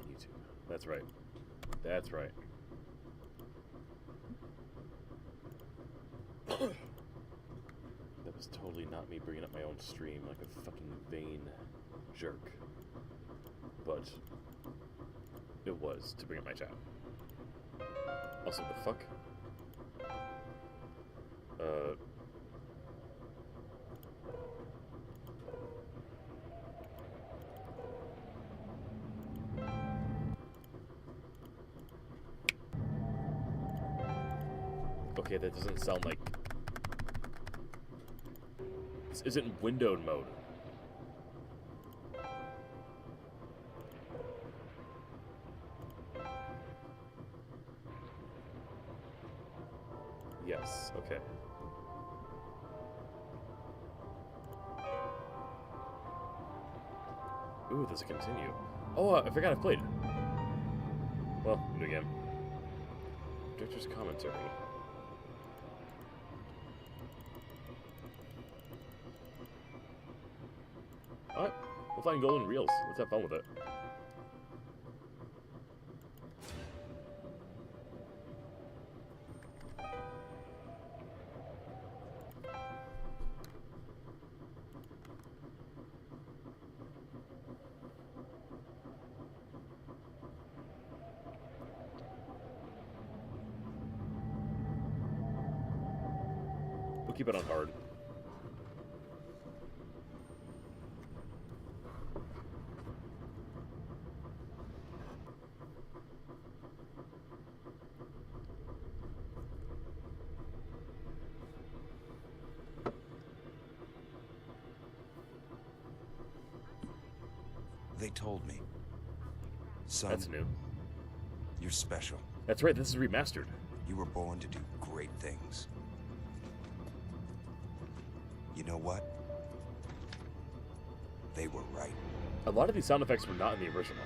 YouTube. That's right. That's right. That was totally not me bringing up my own stream like a fucking vain jerk. But it was to bring up my chat. Also, the fuck? Okay, that doesn't sound like... This isn't windowed mode. Yes, okay. Ooh, there's a continue. Oh, I forgot I played. Well, do it again. Director's commentary. Alright, we'll find golden reels. Let's have fun with it. We'll keep it on hard. They told me. Son, That's new. you're special. That's right, this is remastered. You were born to do great things. You know what? They were right. A lot of these sound effects were not in the original.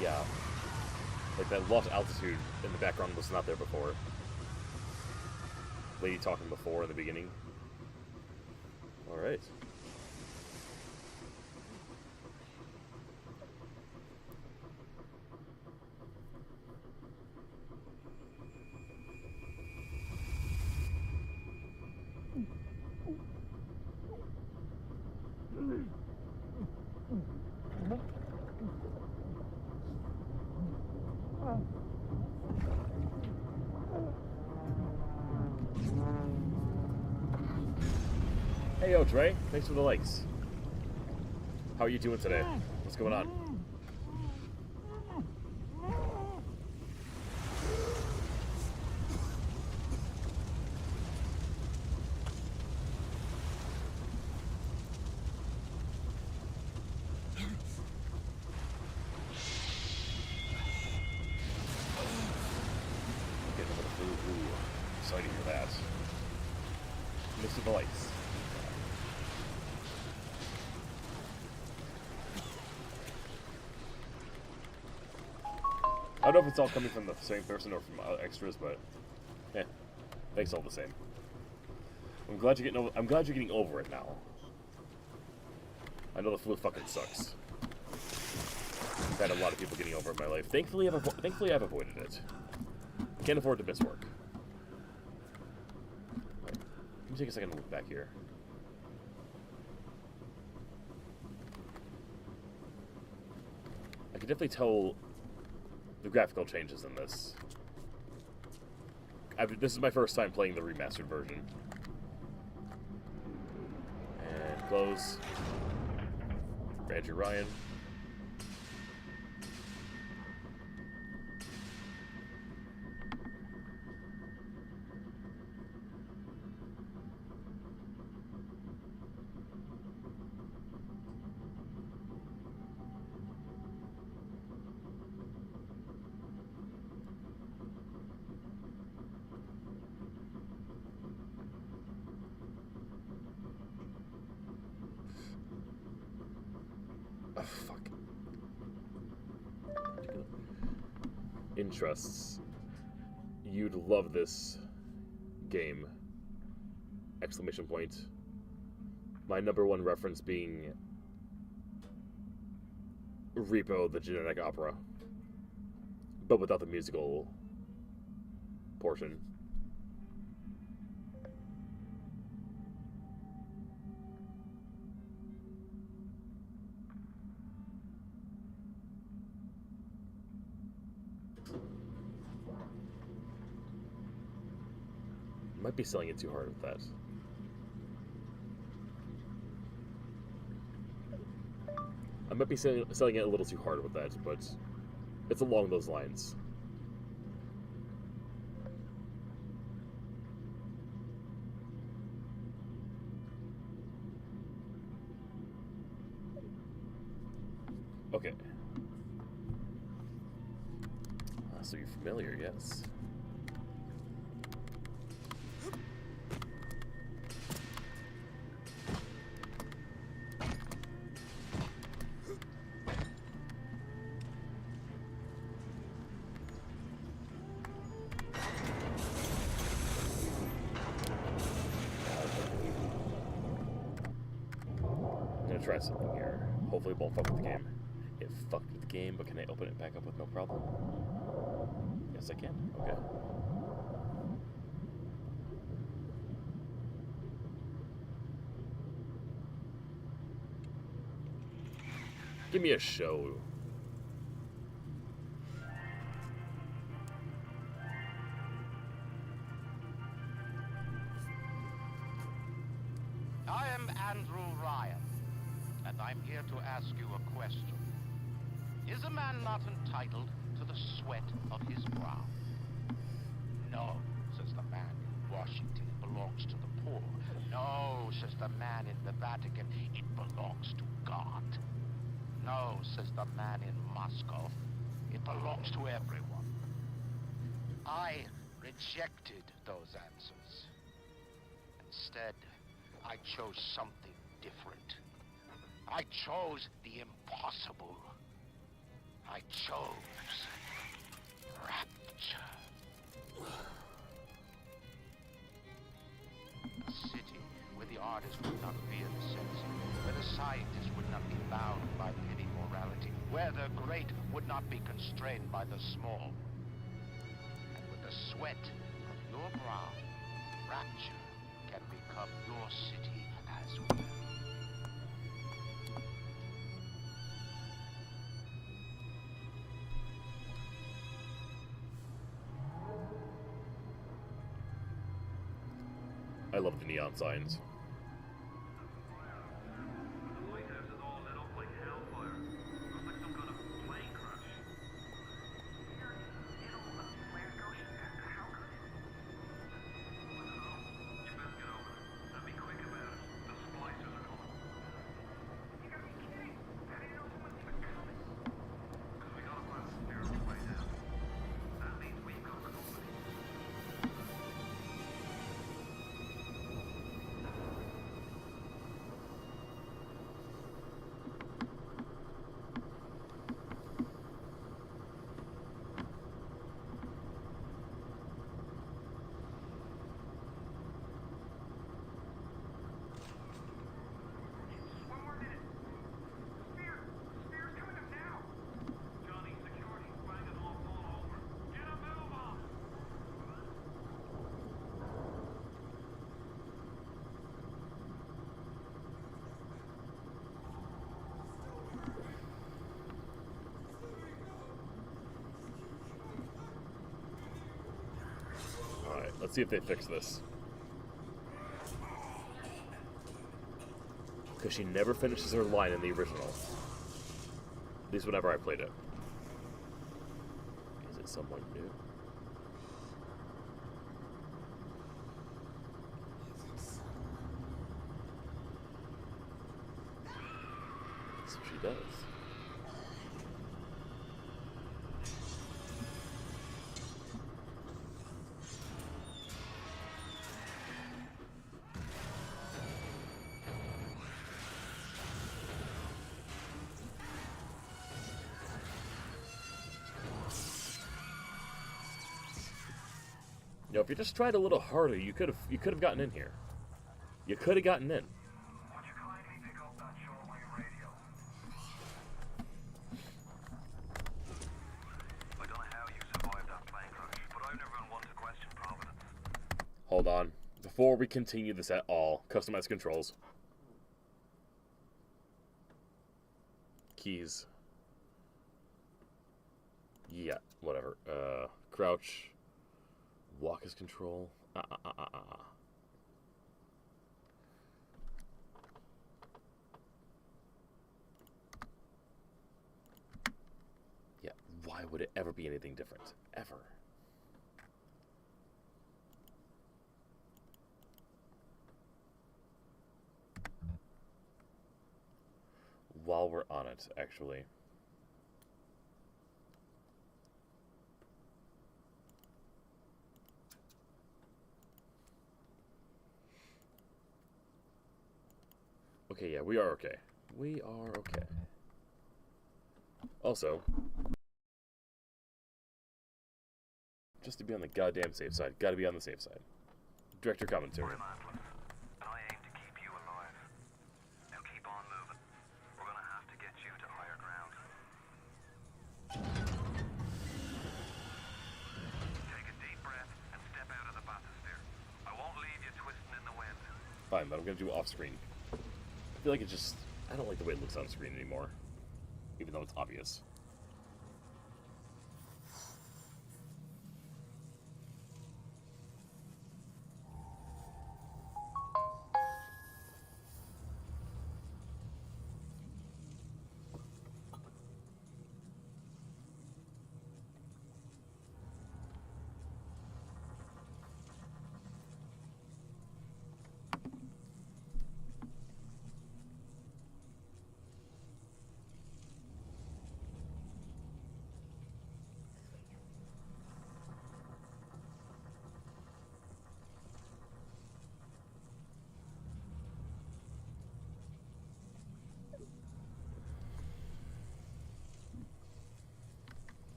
Yeah. Like that lost altitude in the background was not there before. Lady talking before in the beginning. Alright. Hey, yo, Trey. Thanks for the likes. How are you doing today? What's going on? Getting a little blue. Ooh, sorry to hear that. Mr. the lights. I don't know if it's all coming from the same person or from extras, but yeah, thanks all the same. I'm glad you're getting over it now. I know the flu fucking sucks. I've had a lot of people getting over it in my life. Thankfully, I've avoided it. Can't afford to miss work. Right. Let me take a second to look back here. I can definitely tell the graphical changes in this. This is my first time playing the remastered version. And close. Andrew Ryan. interests, you'd love this game. Exclamation point. My number one reference being Repo, the Genetic Opera, but without the musical portion. Might be selling it too hard with that. I might be selling it a little too hard with that, but it's along those lines. Okay. So you're familiar, yes. Try something here. Hopefully it won't fuck with the game. It fucked with the game, but can I open it back up with no problem? Yes, I can. Okay. Give me a show. I am Andrew Ryan. And I'm here to ask you a question. Is a man not entitled to the sweat of his brow? No, says the man in Washington, it belongs to the poor. No, says the man in the Vatican, it belongs to God. No, says the man in Moscow, it belongs to everyone. I rejected those answers. Instead, I chose something different. I chose the impossible. I chose rapture. A city where the artist would not fear the censor, where the scientist would not be bound by petty morality, where the great would not be constrained by the small. And with the sweat of your brow, rapture can become your city as well. I love the neon signs. Let's see if they fix this. Because she never finishes her line in the original. At least whenever I played it. Is it someone new? That's what she does. You know, if you just tried a little harder, you could have gotten in here. You could have gotten in. Would you kindly pick up that shortwave radio? I don't know how you survived that plane crash, but I've never been one to question Providence. Hold on. Before we continue this at all, customize controls. Keys. Yeah, whatever. Crouch. Walk as control. Yeah, why would it ever be anything different? Ever. While we're on it, actually. Okay, yeah, we are okay. We are okay. Also, just to be on the goddamn safe side, gotta be on the safe side. Director commentary. We're in Atlas, and I aim to keep you alive. Now keep on moving. We're gonna have to get you to higher ground. Take a deep breath and step out of the bathysphere. I won't leave you twisting in the wind. Fine, but I'm gonna do it off screen. I feel like it just... I don't like the way it looks on screen anymore. Even though it's obvious.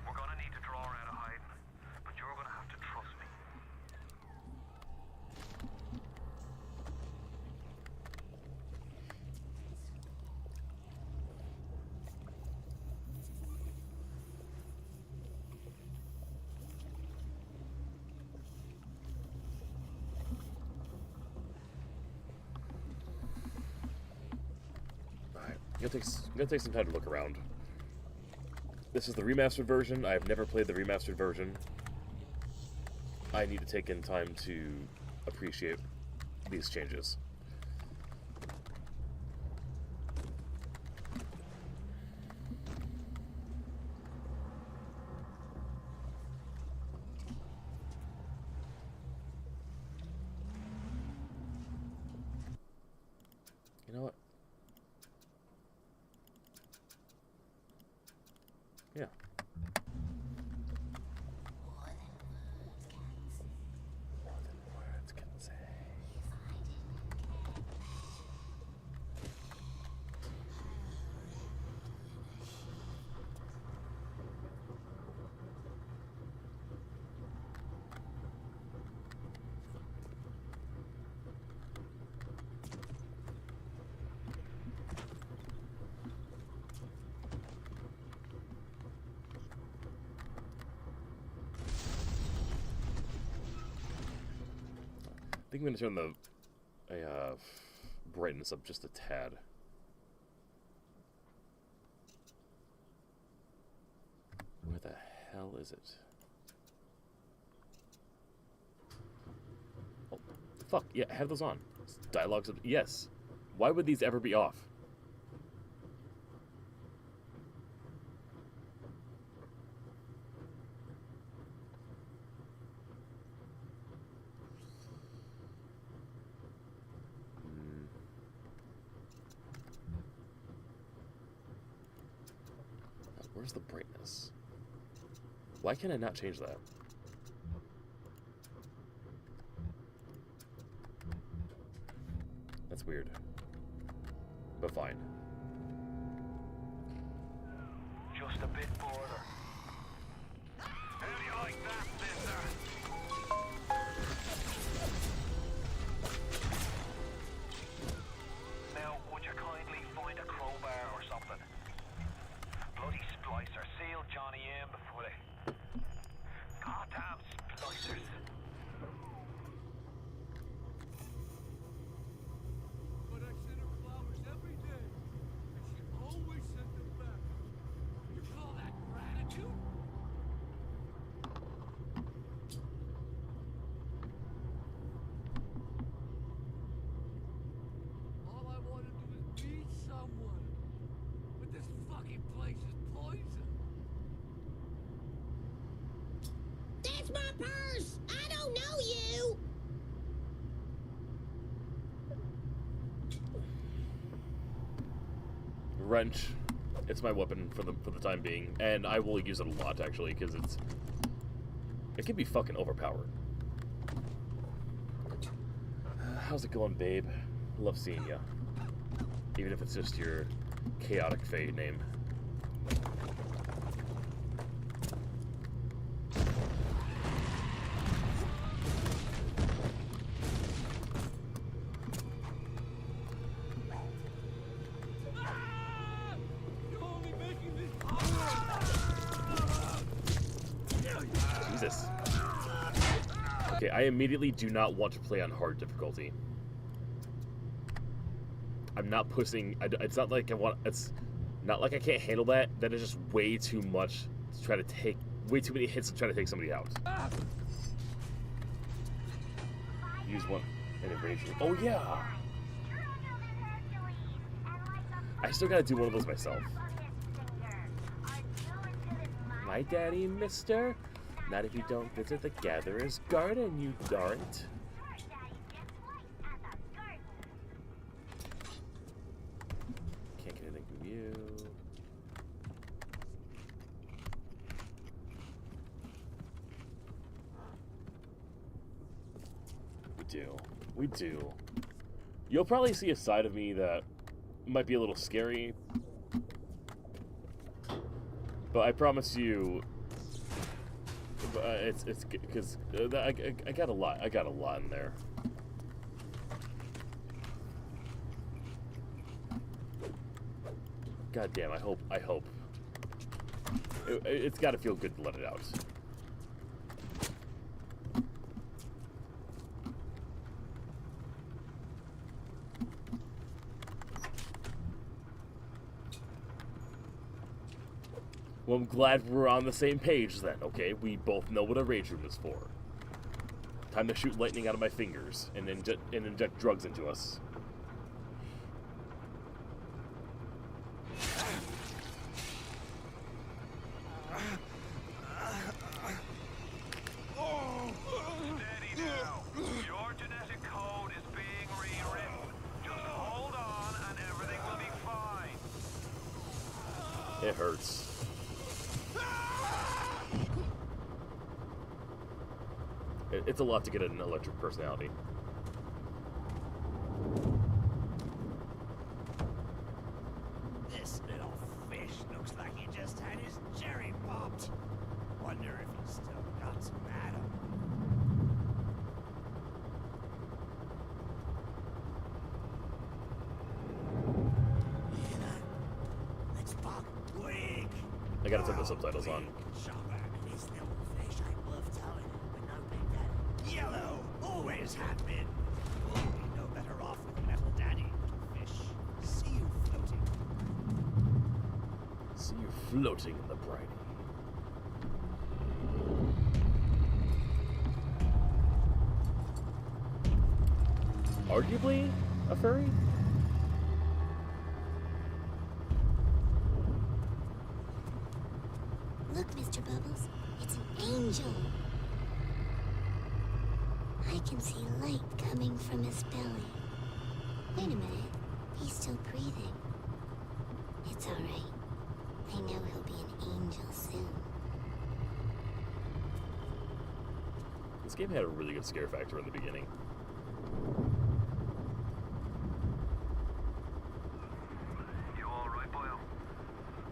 We're gonna need to draw her out of hiding, but you're gonna have to trust me. Alright, I'm gonna take some time to look around. This is the remastered version. I have never played the remastered version. I need to take in time to appreciate these changes. You know what? Yeah. More than words can say. I think I'm going to turn the brightness up just a tad. Where the hell is it? Oh, fuck, yeah, have those on. Dialogues, yes. Why would these ever be off? Where's the brightness? Why can I not change that? That's weird. But fine. a bit border. How do you like that, mister? Now, would you kindly find a crowbar or something? Bloody splicer. Seal Johnny in before they... Goddamn splicers. But I sent her flowers every day, and she always sent them back. You call that gratitude? All I want to do is meet someone. But this fucking place is poison. That's my purse! I don't know you! Wrench. It's my weapon for the time being, and I will use it a lot actually because it can be fucking overpowered. How's it going, babe? Love seeing ya. Even if it's just your chaotic fade name. You're only making this harder. Jesus. Okay, I immediately do not want to play on hard difficulty. I'm not pushing. It's not like I want. It's not like I can't handle that. That is just way too much to try to take. Way too many hits to try to take somebody out. Use one and then rage. Oh yeah. I still gotta do one of those myself. My daddy, mister. Not if you don't visit the Gatherer's Garden, you daren't. Can't get anything from you. We do. We do. You'll probably see a side of me that might be a little scary. But I promise you, it's because I got a lot. I got a lot in there. God damn! I hope. It's got to feel good to let it out. Well, I'm glad we're on the same page then, okay? We both know what a rage room is for. Time to shoot lightning out of my fingers and inject drugs into us. Steady now. Your genetic code is being rewritten. Just hold on and everything will be fine. It hurts. It's a lot to get an electric personality. This little fish looks like he just had his cherry popped. Wonder if he's still got some Adam. Let's pop quick. I gotta turn the subtitles on. This little fish ain't worth towing, but no big daddy. Yellow always have been. You'll be no better off with metal daddy, little fish. See you floating. See you floating in the briny. Arguably a furry? Look, Mr. Bubbles, it's an angel. I can see light coming from his belly. Wait a minute, he's still breathing. It's all right. I know he'll be an angel soon. This game had a really good scare factor in the beginning. You all right, boyo?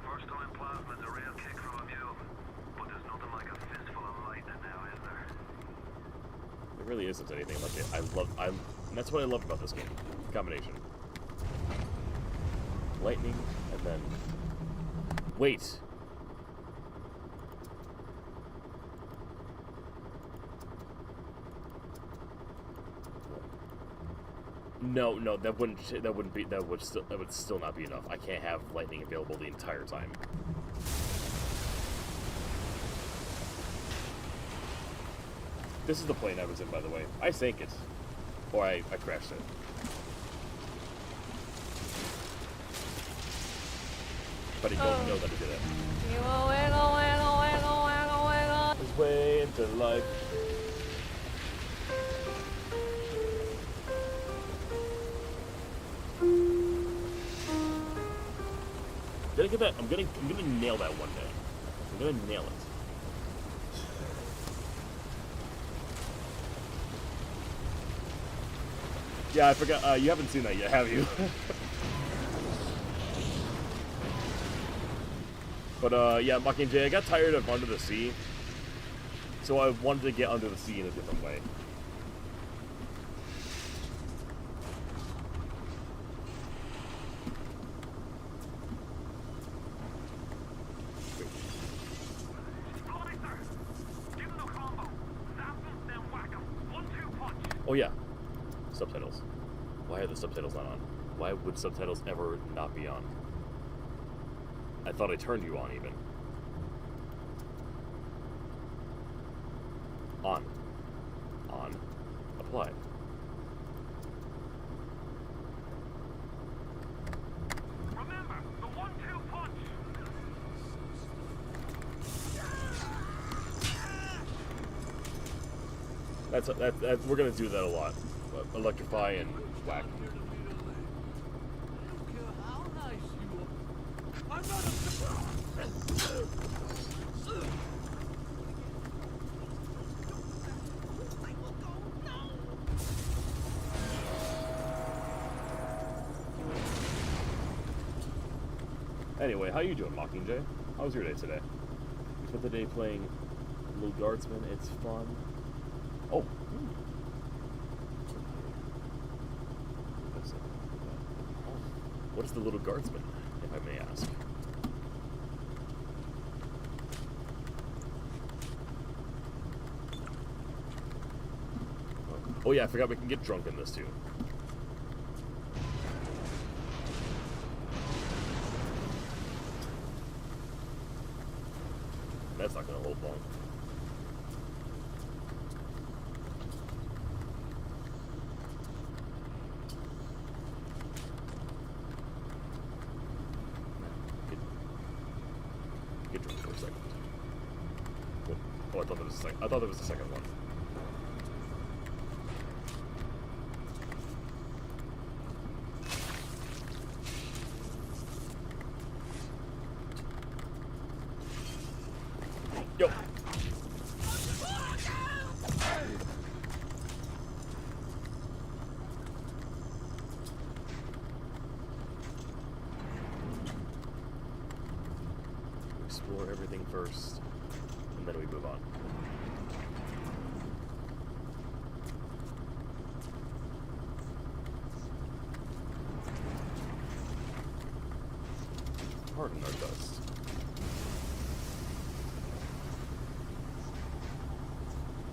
First time plasma's a real kick. really isn't anything like it. And that's what I love about this game. The combination. Lightning, and then... Wait! No, that would still not be enough. I can't have lightning available the entire time. This is the plane I was in, by the way. I sank it. Or I crashed it. But I don't know that I did it. His way into life. Did I get that? I'm gonna nail that one day. I'm gonna nail it. Yeah, I forgot. You haven't seen that yet, have you? But yeah, Mockingjay, I got tired of Under the Sea, so I wanted to get Under the Sea in a different way. Oh yeah, subtitles. Why are the subtitles not on? Why would subtitles ever not be on? I thought I turned you on, even. On. On. Apply. Remember, the 1-2 punch! That's we're gonna do that a lot. Electrify and whack. I don't care how nice you are. I'm not a... Anyway, how you doing, Mockingjay? How was your day today? We spent the day playing Little Guardsman. It's fun. Oh. What is the Little Guardsman, if I may ask? Oh yeah, I forgot we can get drunk in this too. That's not gonna hold long. Get drunk for a second. Oh, I thought there was a second. I thought there was a second one. Yo. Explore everything first, and then we move on. Harden our dust.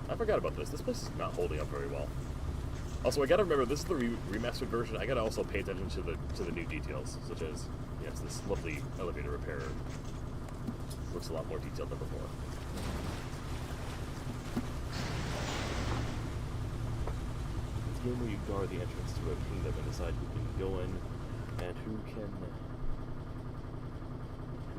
I forgot about this. This place is not holding up very well. Also, I gotta remember this is the remastered version. I gotta also pay attention to the new details, such as yes, this lovely elevator repair looks a lot more detailed than before. It's a game where you guard the entrance to a kingdom and decide who can go in and who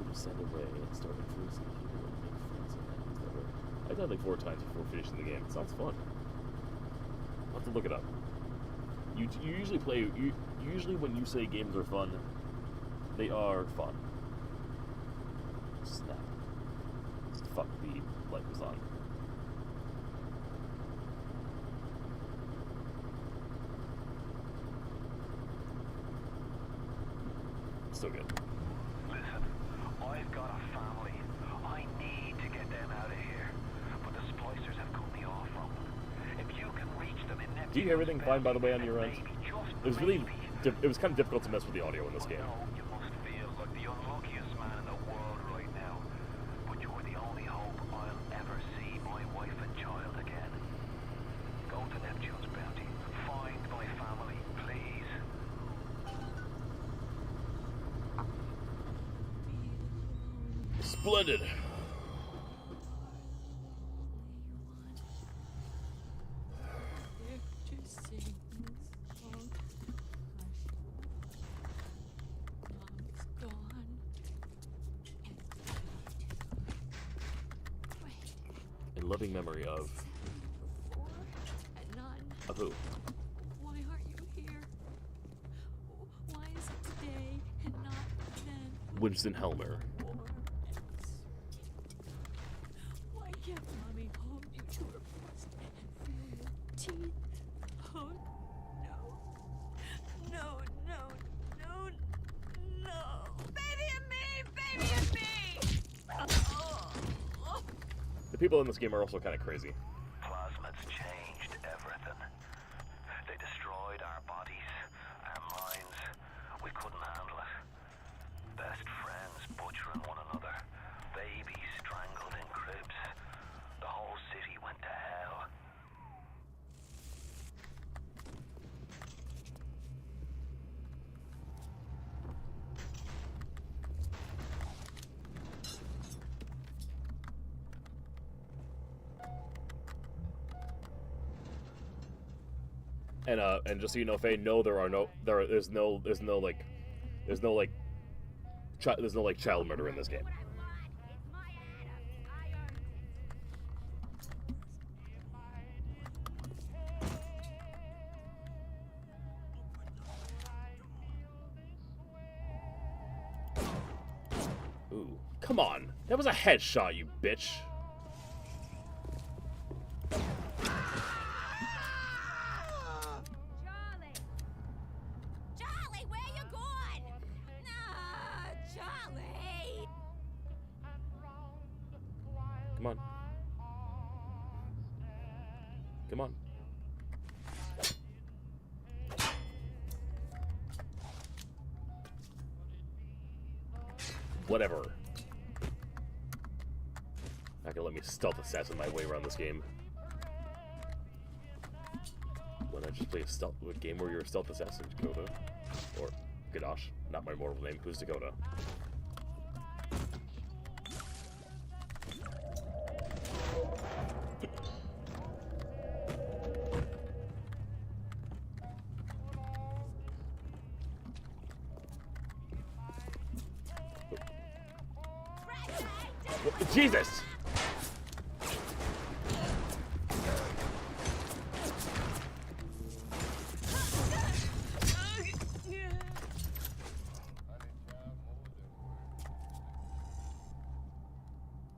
to send away and start influencing people and make friends and enemies that way. I died like 4 times before finishing the game. It sounds fun. I'll have to look it up. You usually when you say games are fun, they are fun. Snap. Fuck, the light was on. Still good. Listen, I've got a family. I need to get them out of here. But the splicers have cut me off from them. If you can Do you hear everything fine, by the way, on your end? It was really, it was kind of difficult to mess with the audio in this game. You must feel like the unluckiest man in the world right now. But you're the only hope I'll ever see my wife and child again. Go to Neptune's bounty. Find my family, please. Splendid. In loving memory of who? Why aren't you here? Why is it today and not then? Winston Helmer. Why can't Mommy hold you to her breast and feel your teeth? Oh, no. No, no, no, no. Baby and me! Baby and me! Oh. The people in this game are also kind of crazy. Plasmids changed everything. They destroyed our bodies, our minds. We couldn't handle it. Best friends butchering one another. Babies strangled in cribs. The whole city went to hell. And just so you know, Faye, no, there's no child murder in this game. Ooh, come on, that was a headshot, you bitch. Charlie, where you going? Nah, Charlie. Come on. Come on. Whatever. Not gonna let me stealth assassin my way around this game. When I just play a game where you're a stealth assassin, Dakota. Or Gadash, not my mortal name. Who's Dakota? Jesus!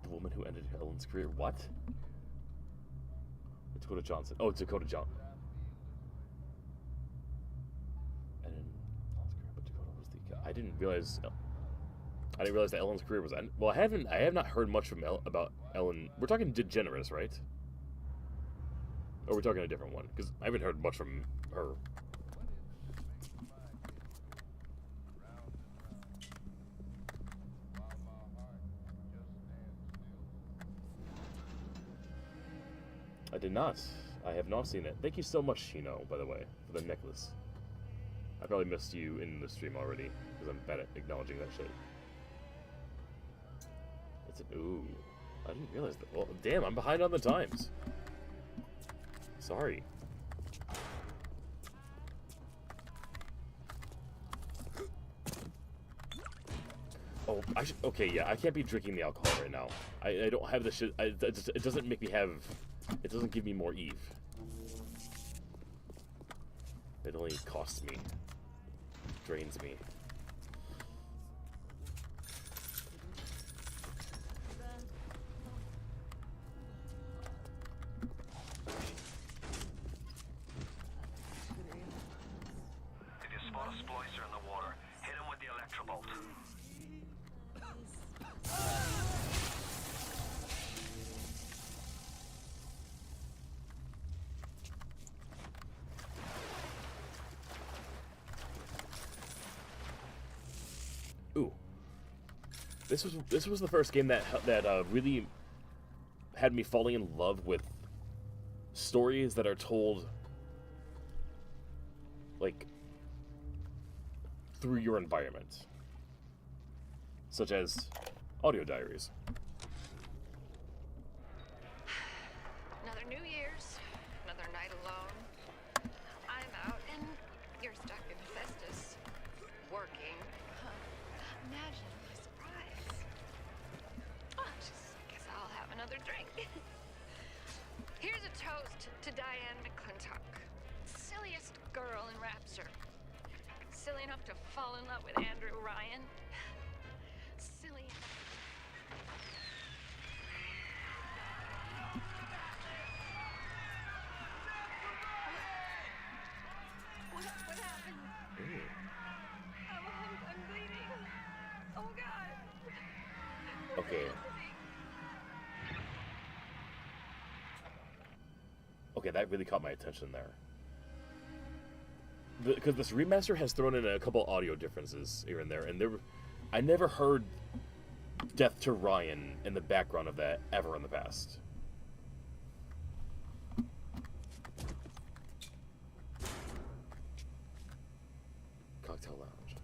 The woman who ended Ellen's career. What? Dakota Johnson. Oh, Dakota Johnson. And then Ellen's career, but Dakota was the. I didn't realize that Ellen's career was end. Well, I have not heard much from about Ellen. We're talking DeGeneres, right? Or we're talking a different one, because I haven't heard much from her. I did not. I have not seen it. Thank you so much, Shino, by the way, for the necklace. I probably missed you in the stream already, because I'm bad at acknowledging that shit. It's an ooh. I didn't realize that. Well, damn, I'm behind on the times. Sorry. Oh, I should. Okay, yeah, I can't be drinking the alcohol right now. I don't have the shit. It doesn't make me have. It doesn't give me more Eve. It only costs me. Drains me. If you spot a splicer in the water, hit him with the electrobolt. Ooh. This was the first game that really had me falling in love with stories that are told like through your environment, such as audio diaries. Another New Year's, another night alone. I'm out and you're stuck in Festus, working. Huh. Imagine my surprise. Oh, just guess I'll have another drink. Here's a toast to Diane McClintock, silliest girl in Rapture. Silly enough to fall in love with Andrew Ryan. Silly. What happened? I'm bleeding. Oh God. Okay. Okay, that really caught my attention there. Because this remaster has thrown in a couple audio differences here and there, and I never heard Death to Ryan in the background of that ever in the past. Cocktail Lounge.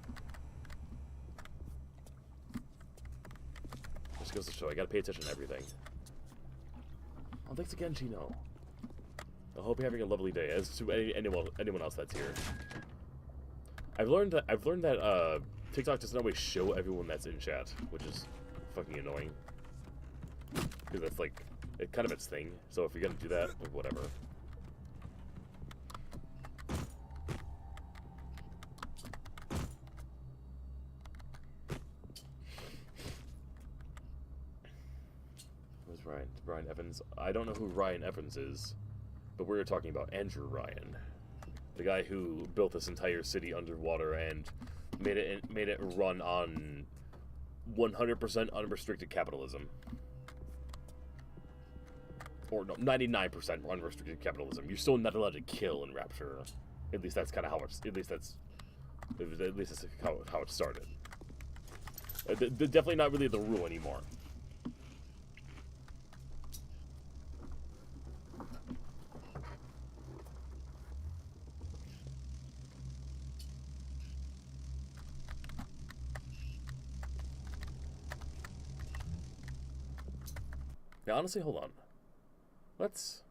Just goes to show, I gotta pay attention to everything. Oh, thanks again, Gino. I hope you're having a lovely day, as to anyone else that's here. I've learned that TikTok doesn't always show everyone that's in chat, which is fucking annoying. Because that's like kind of its thing. So if you're gonna do that, whatever. Who's Ryan? Ryan Evans? I don't know who Ryan Evans is. But we're talking about Andrew Ryan, the guy who built this entire city underwater and made it run on 100% unrestricted capitalism, or no, 99% unrestricted capitalism. You're still not allowed to kill in Rapture. At least that's kind of how it's. At least that's how it started. Definitely not really the rule anymore. Now, honestly, hold on. Let's...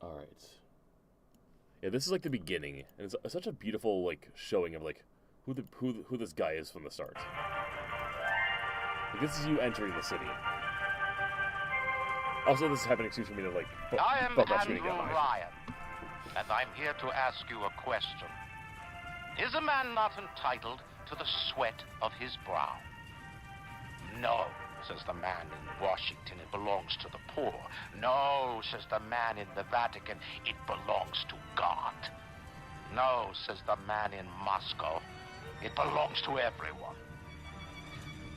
Alright. Yeah, this is like the beginning, and it's such a beautiful like showing of like who this guy is from the start. Like, this is you entering the city. Also, this is having an excuse for me to like I am fuck off Andrew shooting at Ryan, and I'm here to ask you a question. Is a man not entitled to the sweat of his brow? No, says the man in Washington, it belongs to the poor. No, says the man in the Vatican, it belongs to God. No, says the man in Moscow, it belongs to everyone.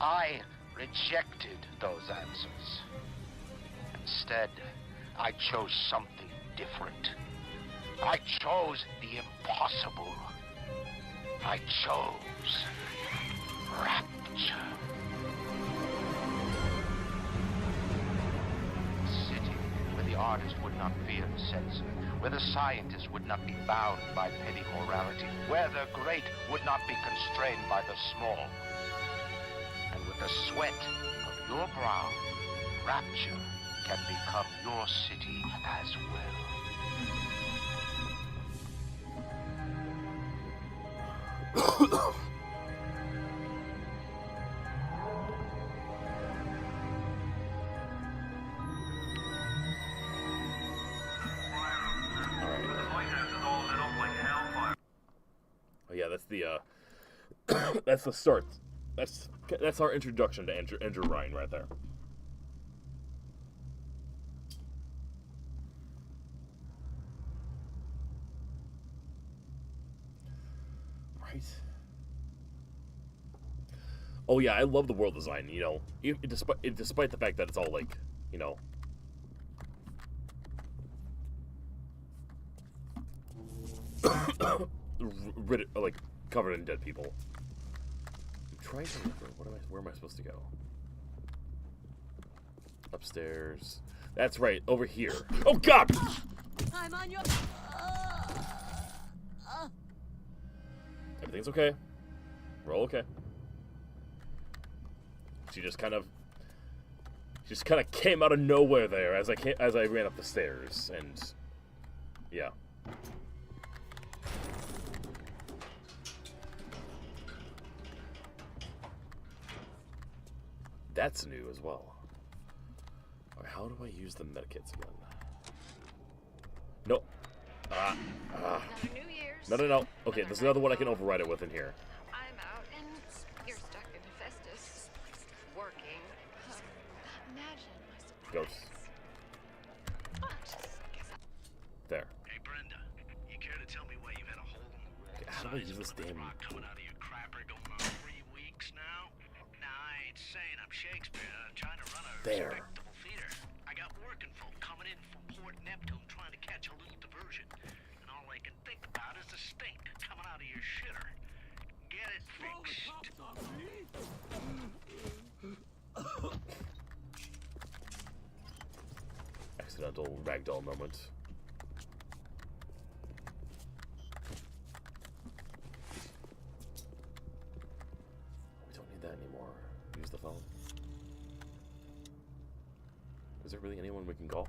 I rejected those answers. Instead, I chose something different. I chose the impossible. I chose rapture. A city where the artist would not fear the censor, where the scientist would not be bound by petty morality, where the great would not be constrained by the small. And with the sweat of your brow, rapture can become your city as well. Oh yeah, that's the that's the start. That's our introduction to Andrew Ryan right there. Right. Oh yeah, I love the world design. You know, despite the fact that it's all like, you know, like covered in dead people. I'm trying to remember. Where am I supposed to go? Upstairs. That's right, over here. Oh God! I'm on your. Everything's okay. We're all okay. She just kind of came out of nowhere there as I ran up the stairs, and yeah. That's new as well. Alright, how do I use the medikits again? No. Another New Year's. No. Okay, there's another one I can override it with in here. I'm out and you're stuck in Festus. Working. Imagine my surprise. Ghosts. Guess There. Hey, Brenda, you care to tell me why you've had a hole in the wall? Okay, how do I use this damn... Rock coming out of your crapper going on 3 weeks now? Nah, I ain't saying I'm Shakespeare. I'm trying to run a There. respectable theater. I got working folk coming in from Port Neptune trying to catch a little diversion. And all I can think about is the stink coming out of your shitter. Get it Call the fixed. cops on me. Accidental ragdoll moment. We don't need that anymore. Use the phone. Is there really anyone we can call?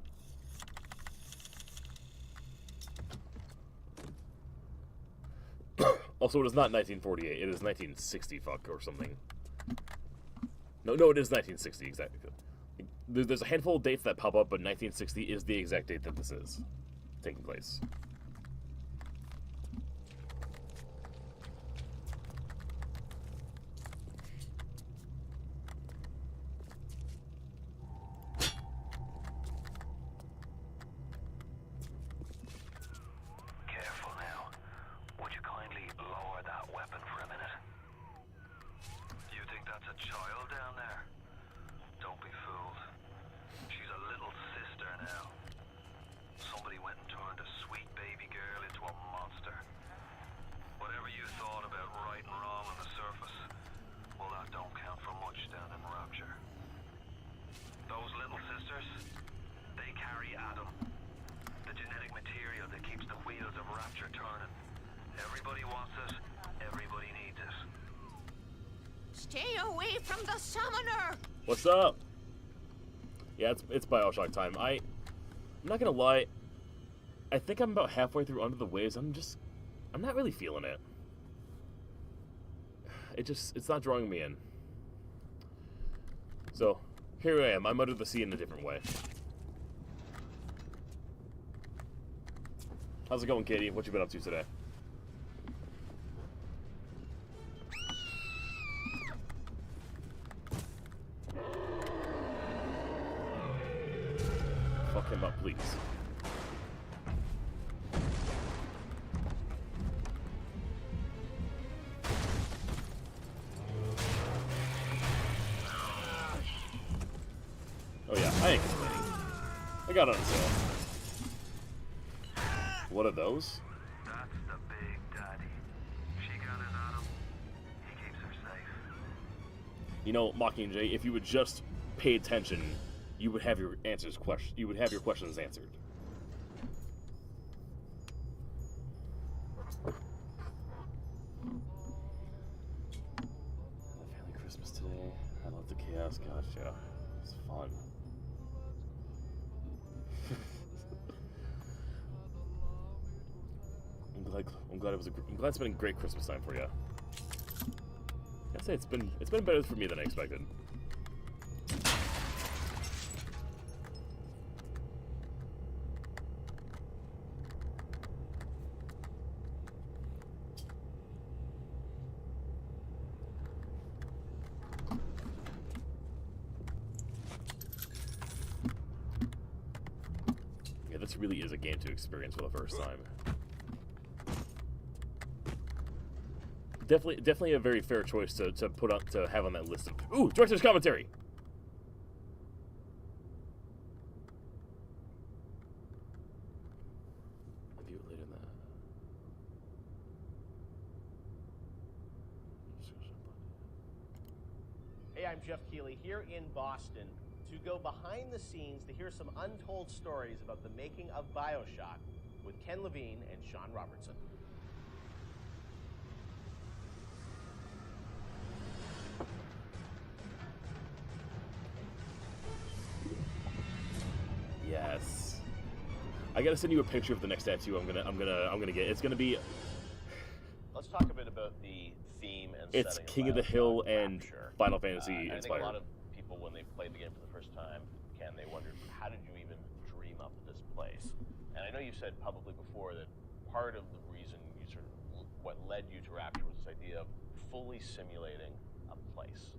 Also, it is not 1948. It is 1960 fuck or something. No, it is 1960 exactly. There's a handful of dates that pop up, but 1960 is the exact date that this is taking place. Careful now. Would you kindly lower that weapon for a minute? You think that's a child down there? Don't be fooled. She's a little sister now. Somebody went and turned a sweet baby girl into a monster. Whatever you thought about right and wrong on the surface, well, that don't count for much down in Rapture. Those little sisters, they carry Adam, the genetic material that keeps the wheels of Rapture turning. Everybody wants it, everybody needs it. Stay away from the summoner! What's up? Yeah, it's Bioshock time. I'm not gonna lie. I think I'm about halfway through Under the Waves. I'm not really feeling it. It's not drawing me in. So, here I am. I'm under the sea in a different way. How's it going, Katie? What you been up to today? Fuck him up, please. Oh yeah, I ain't complaining. I got it on sale. What are those? That's the big daddy. She got his Adam. He keeps her safe. You know, Mockingjay, if you would just pay attention, you would have your you would have your questions answered. Family Christmas today. I love the chaos. Gotcha. It's fun. I'm glad it's been a great Christmas time for you. I'd say it's been better for me than I expected. Yeah, this really is a game to experience for the first time. Definitely a very fair choice to have on that list of. Ooh, director's commentary. Review it later than that. Hey, I'm Jeff Keighley here in Boston to go behind the scenes to hear some untold stories about the making of Bioshock with Ken Levine and Sean Robertson. Yes. I gotta send you a picture of the next tattoo I'm gonna get. It's gonna be. Let's talk a bit about the theme and It's setting King of the Hill Bioshock and Rapture. Final Fantasy I think inspired. a lot of people, when they played the game for the first time, Ken, they wondered, how did you even dream up this place? And I know you said publicly before that part of the reason you sort of, what led you to Rapture was this idea of fully simulating a place.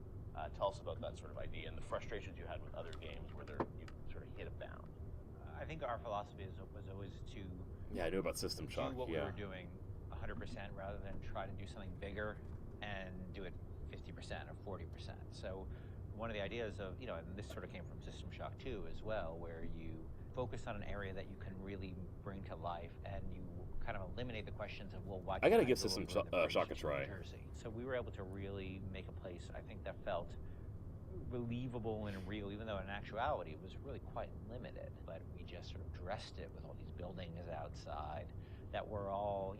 Tell us about that sort of idea and the frustrations you had with other games where you sort of hit a bound. I think our philosophy was always to Yeah, I knew about System Shock. do what we Yeah. were doing 100% rather than try to do something bigger and do it 50% or 40%. So one of the ideas of, and this sort of came from System Shock 2 as well, where you focus on an area that you can really bring to life and you kind of eliminate the questions of, well, why I gotta can't give go System over the Shock a bridge to try. New Jersey? So we were able to really make a place, I think, that felt believable and real, even though in actuality it was really quite limited. But we just sort of dressed it with all these buildings outside that were all,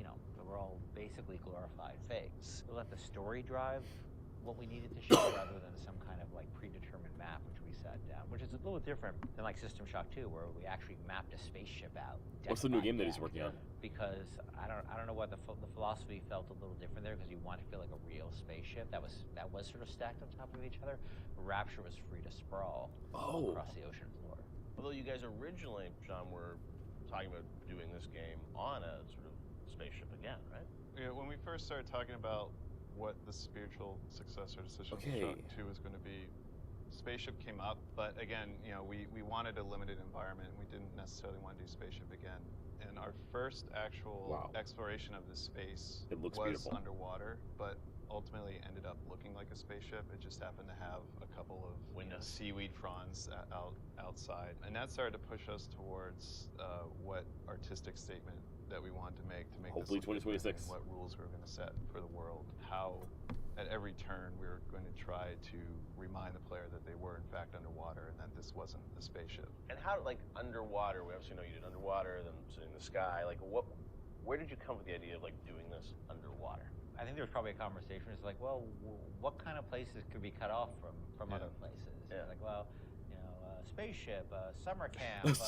basically glorified fakes. We let the story drive what we needed to show rather than some kind of like predetermined map which we sat down, which is a little different than like System Shock 2, where we actually mapped a spaceship out. What's the new game that he's working on? Because I don't know what the philosophy felt a little different there, because you want to feel like a real spaceship that was sort of stacked on top of each other. Rapture was free to sprawl across the ocean floor. Although you guys originally, Sean, were talking about doing this game on a sort of spaceship again, right? Yeah, when we first started talking about what the spiritual successor to System Shock 2 was going to be, spaceship came up, but again, we wanted a limited environment. We didn't necessarily want to do spaceship again. And our first actual exploration of the space was beautiful. underwater, but ultimately ended up looking like a spaceship. It just happened to have a couple of seaweed fronds outside. And that started to push us towards what artistic statement that we wanted to make hopefully this look 2026. different, and what rules we were going to set for the world. How at every turn we were going to try to remind the player that they were in fact underwater and that this wasn't a spaceship. And how, like, underwater, we obviously know you did underwater, then sitting in the sky, like, where did you come with the idea of, like, doing this underwater? I think there was probably a conversation. It's like, well, what kind of places could be cut off from other places? Yeah. Like, well, spaceship, summer camp,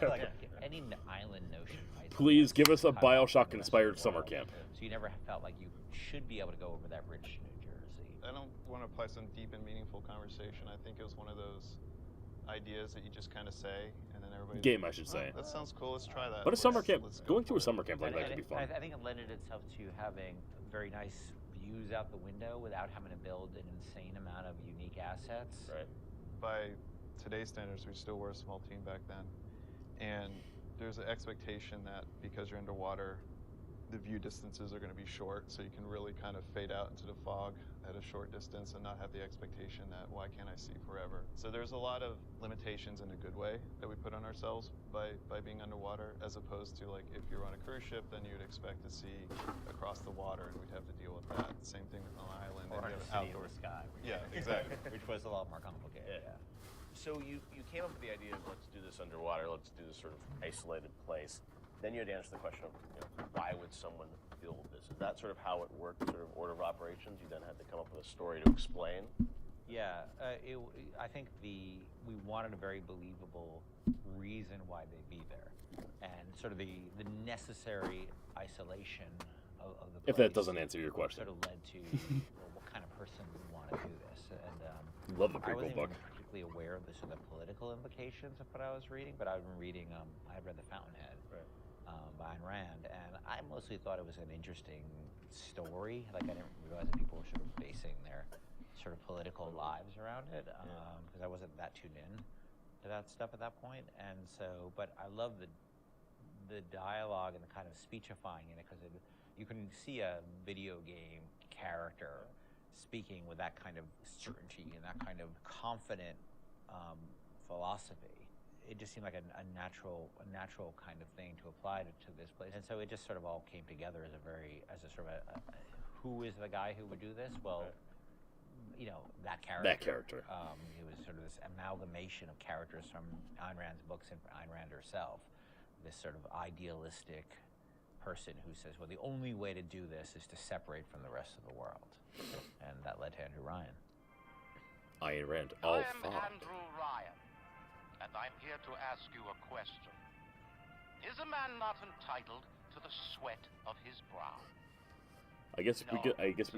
like any island notion. Right? Please give us a Bioshock-inspired summer camp. So you never felt like you should be able to go over that bridge to New Jersey. I don't want to apply some deep and meaningful conversation. I think it was one of those ideas that you just kind of say, and then everybody. Game, I should say. That sounds cool. Let's try that. But a summer camp, going to a summer camp like that could be fun. I think it lended itself to having very nice views out the window without having to build an insane amount of unique assets. Right. By today's standards, we still were a small team back then, and there's an expectation that because you're underwater, the view distances are going to be short, so you can really kind of fade out into the fog at a short distance and not have the expectation that, why can't I see forever? So there's a lot of limitations in a good way that we put on ourselves by being underwater, as opposed to, like, if you're on a cruise ship, then you'd expect to see across the water and we'd have to deal with that. Same thing with an island. Or and on you a have city in the sky. Yeah, exactly. Which was a lot more complicated. Yeah. So you came up with the idea of, let's do this underwater, let's do this sort of isolated place. Then you had to answer the question of, why would someone build this? Is that sort of how it worked, sort of order of operations? You then had to come up with a story to explain? Yeah, I think we wanted a very believable reason why they'd be there, and sort of the necessary isolation of the place. If that doesn't answer your question. Sort of led to, well, what kind of person would want to do this? And love the I prequel wasn't book. even particularly aware of the sort of political implications of what I was reading, but I've been reading. I read The Fountainhead. Right. By Ayn Rand, and I mostly thought it was an interesting story. Like, I didn't realize that people were sort of basing their sort of political lives around it, because I wasn't that tuned in to that stuff at that point. And so, but I love the dialogue and the kind of speechifying in it, because You can see a video game character speaking with that kind of certainty and that kind of confident philosophy. It just seemed like a natural kind of thing to apply to this place. And so it just sort of all came together as a sort of who is the guy who would do this? Well, you know, that character. That character. It was sort of this amalgamation of characters from Ayn Rand's books and Ayn Rand herself. This sort of idealistic person who says, well, the only way to do this is to separate from the rest of the world. And that led to Andrew Ryan. Ayn Rand, I all am thought. Andrew Ryan, and I'm here to ask you a question. Is a man not entitled to the sweat of his brow? I guess No, you get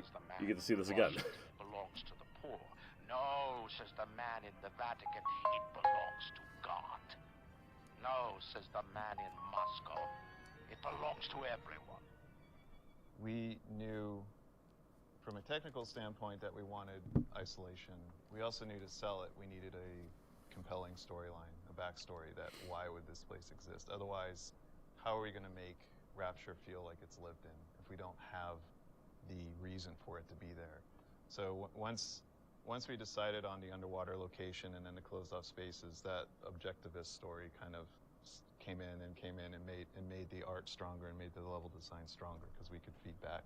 to see this again. It belongs to the poor. No, says the man in the Vatican, it belongs to God. No, says the man in Moscow, it belongs to everyone. We knew from a technical standpoint that we wanted isolation. We also knew to sell it, we needed a compelling storyline, a backstory that why would this place exist? Otherwise, how are we going to make Rapture feel like it's lived in if we don't have the reason for it to be there? So once we decided on the underwater location and then the closed off spaces, that objectivist story kind of came in and made the art stronger and made the level design stronger because we could feed back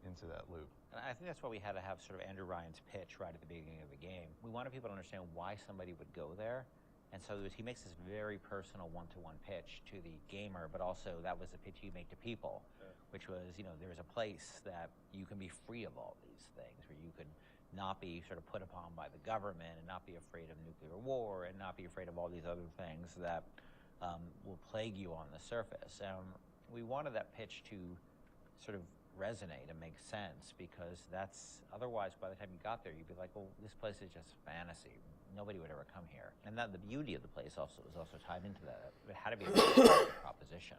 into that loop. And I think that's why we had to have sort of Andrew Ryan's pitch right at the beginning of the game. We wanted people to understand why somebody would go there. And so he makes this very personal one-to-one pitch to the gamer, but also that was the pitch you make to people, which was, you know, there's a place that you can be free of all these things, where you could not be sort of put upon by the government and not be afraid of nuclear war and not be afraid of all these other things that will plague you on the surface. We wanted that pitch to sort of resonate and make sense, because that's otherwise by the time you got there you'd be like, well, this place is just fantasy, nobody would ever come here. And that the beauty of the place was also tied into that. It had to be a proposition,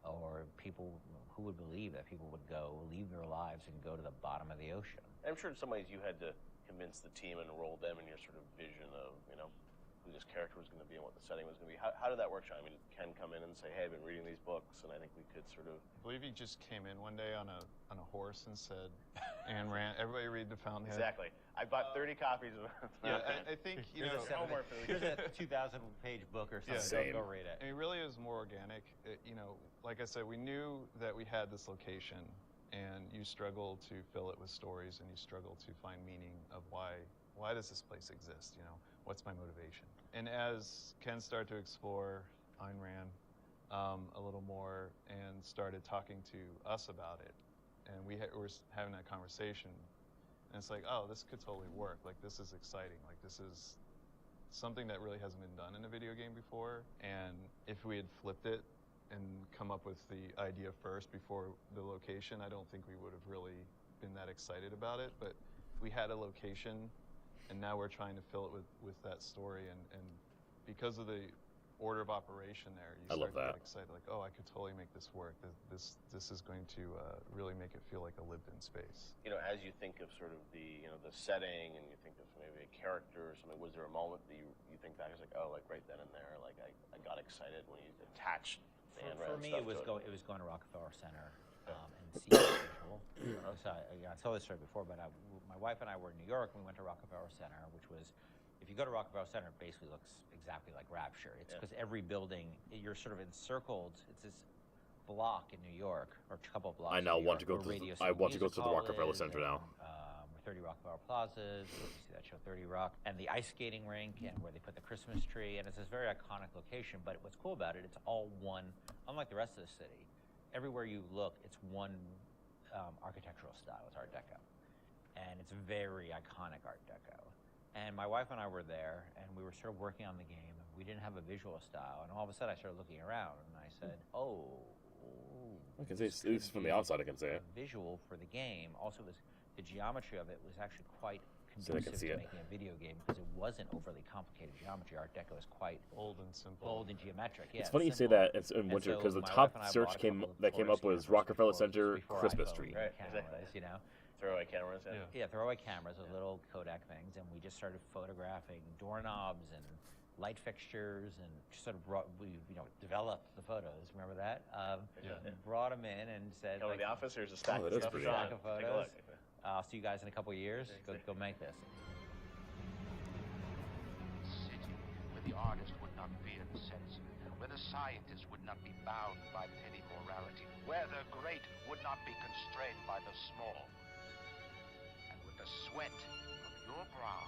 or people who would believe that people would go leave their lives and go to the bottom of the ocean. I'm sure in some ways you had to convince the team and enroll them in your sort of vision of, you know, who this character was going to be and what the setting was going to be. How did that work, Sean? I mean, did Ken come in and say, hey, I've been reading these books, and I think we could sort of... I believe he just came in one day on a horse and said, Ayn Rand, everybody read The Fountainhead. Exactly. I bought 30 copies of it. Yeah, I think, you know... Here's a 2,000-page book or something. Yeah, go read it. I mean, really, it was more organic. You know, like I said, we knew that we had this location, and you struggle to fill it with stories, and you struggle to find meaning of why does this place exist, you know? What's my motivation? And as Ken started to explore Ayn Rand a little more and started talking to us about it, and we were having that conversation, and it's like, oh, this could totally work. Like, this is exciting. Like, this is something that really hasn't been done in a video game before. And if we had flipped it and come up with the idea first before the location, I don't think we would have really been that excited about it. But we had a location, and now we're trying to fill it with that story. And because of the order of operation there, you start to get excited, like, oh, I could totally make this work. This is going to really make it feel like a lived-in space. You know, as you think of sort of the, you know, the setting, and you think of maybe a character or something, was there a moment that you think back, it's like, oh, like right then and there, like I got excited when you attached the Ayn Rand For me, stuff it was going to Rockefeller Center and seeing the visual. So I told this story before, but my wife and I were in New York, and we went to Rockefeller Center, which was, if you go to Rockefeller Center, it basically looks exactly like Rapture. It's because every building, you're sort of encircled. It's this block in New York, or a couple of blocks. I now want to go to I want to go to the Rockefeller Center now. 30 Rockefeller Plazas, you see that show 30 Rock, and the ice skating rink, and where they put the Christmas tree, and it's this very iconic location. But what's cool about it, it's all one, unlike the rest of the city. Everywhere you look, it's one architectural style. It's Art Deco, and it's very iconic Art Deco. And my wife and I were there, and we were sort of working on the game. And we didn't have a visual style, and all of a sudden I started looking around, and I said, "Oh." I can say, at least from the outside, I can say it. Visual for the game. Also, the geometry of it was actually quite conducive to making a video game, because it wasn't overly complicated geometry. Art Deco is quite bold and simple, bold and geometric. Yeah, it's funny you say that it's in winter, because the top search came up was Rockefeller Center Christmas tree. Right, cameras, you know. Throwaway cameras, yeah, throwaway cameras with little Kodak things, and we just started photographing doorknobs and light fixtures and sort of developed the photos. Remember that? Brought them in and said, Come to the office. Here's a stack of that's stuff. pretty Sean, Stack of take a photos. look. I'll see you guys in a couple of years. Go make this. City where the artist would not fear the censor, where the scientist would not be bound by petty morality, where the great would not be constrained by the small. And with the sweat of your brow,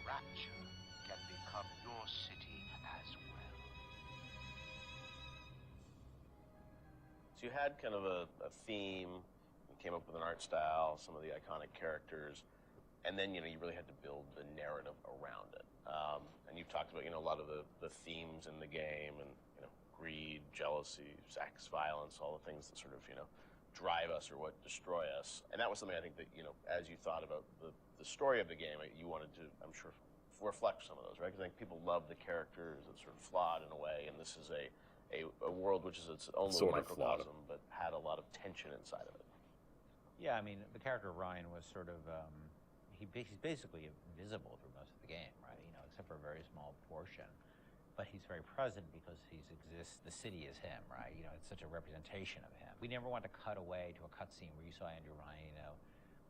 Rapture can become your city as well. So you had kind of a theme, you came up with an art style, some of the iconic characters, and then, you really had to build the narrative around it. And you've talked about, a lot of the themes in the game and, greed, jealousy, sex, violence, all the things that sort of, drive us or what destroy us. And that was something I think that, as you thought about the story of the game, you wanted to, I'm sure, reflect some of those, right? Because I think people love the characters. It's sort of flawed in a way, and this is a world which is its own Sort little of flawed. microcosm, but had a lot of tension inside of it. Yeah, I mean, the character Ryan was sort of, he's basically invisible through most of the game, right? Except for a very small portion. But he's very present because the city is him, right? It's such a representation of him. We never want to cut away to a cutscene where you saw Andrew Ryan,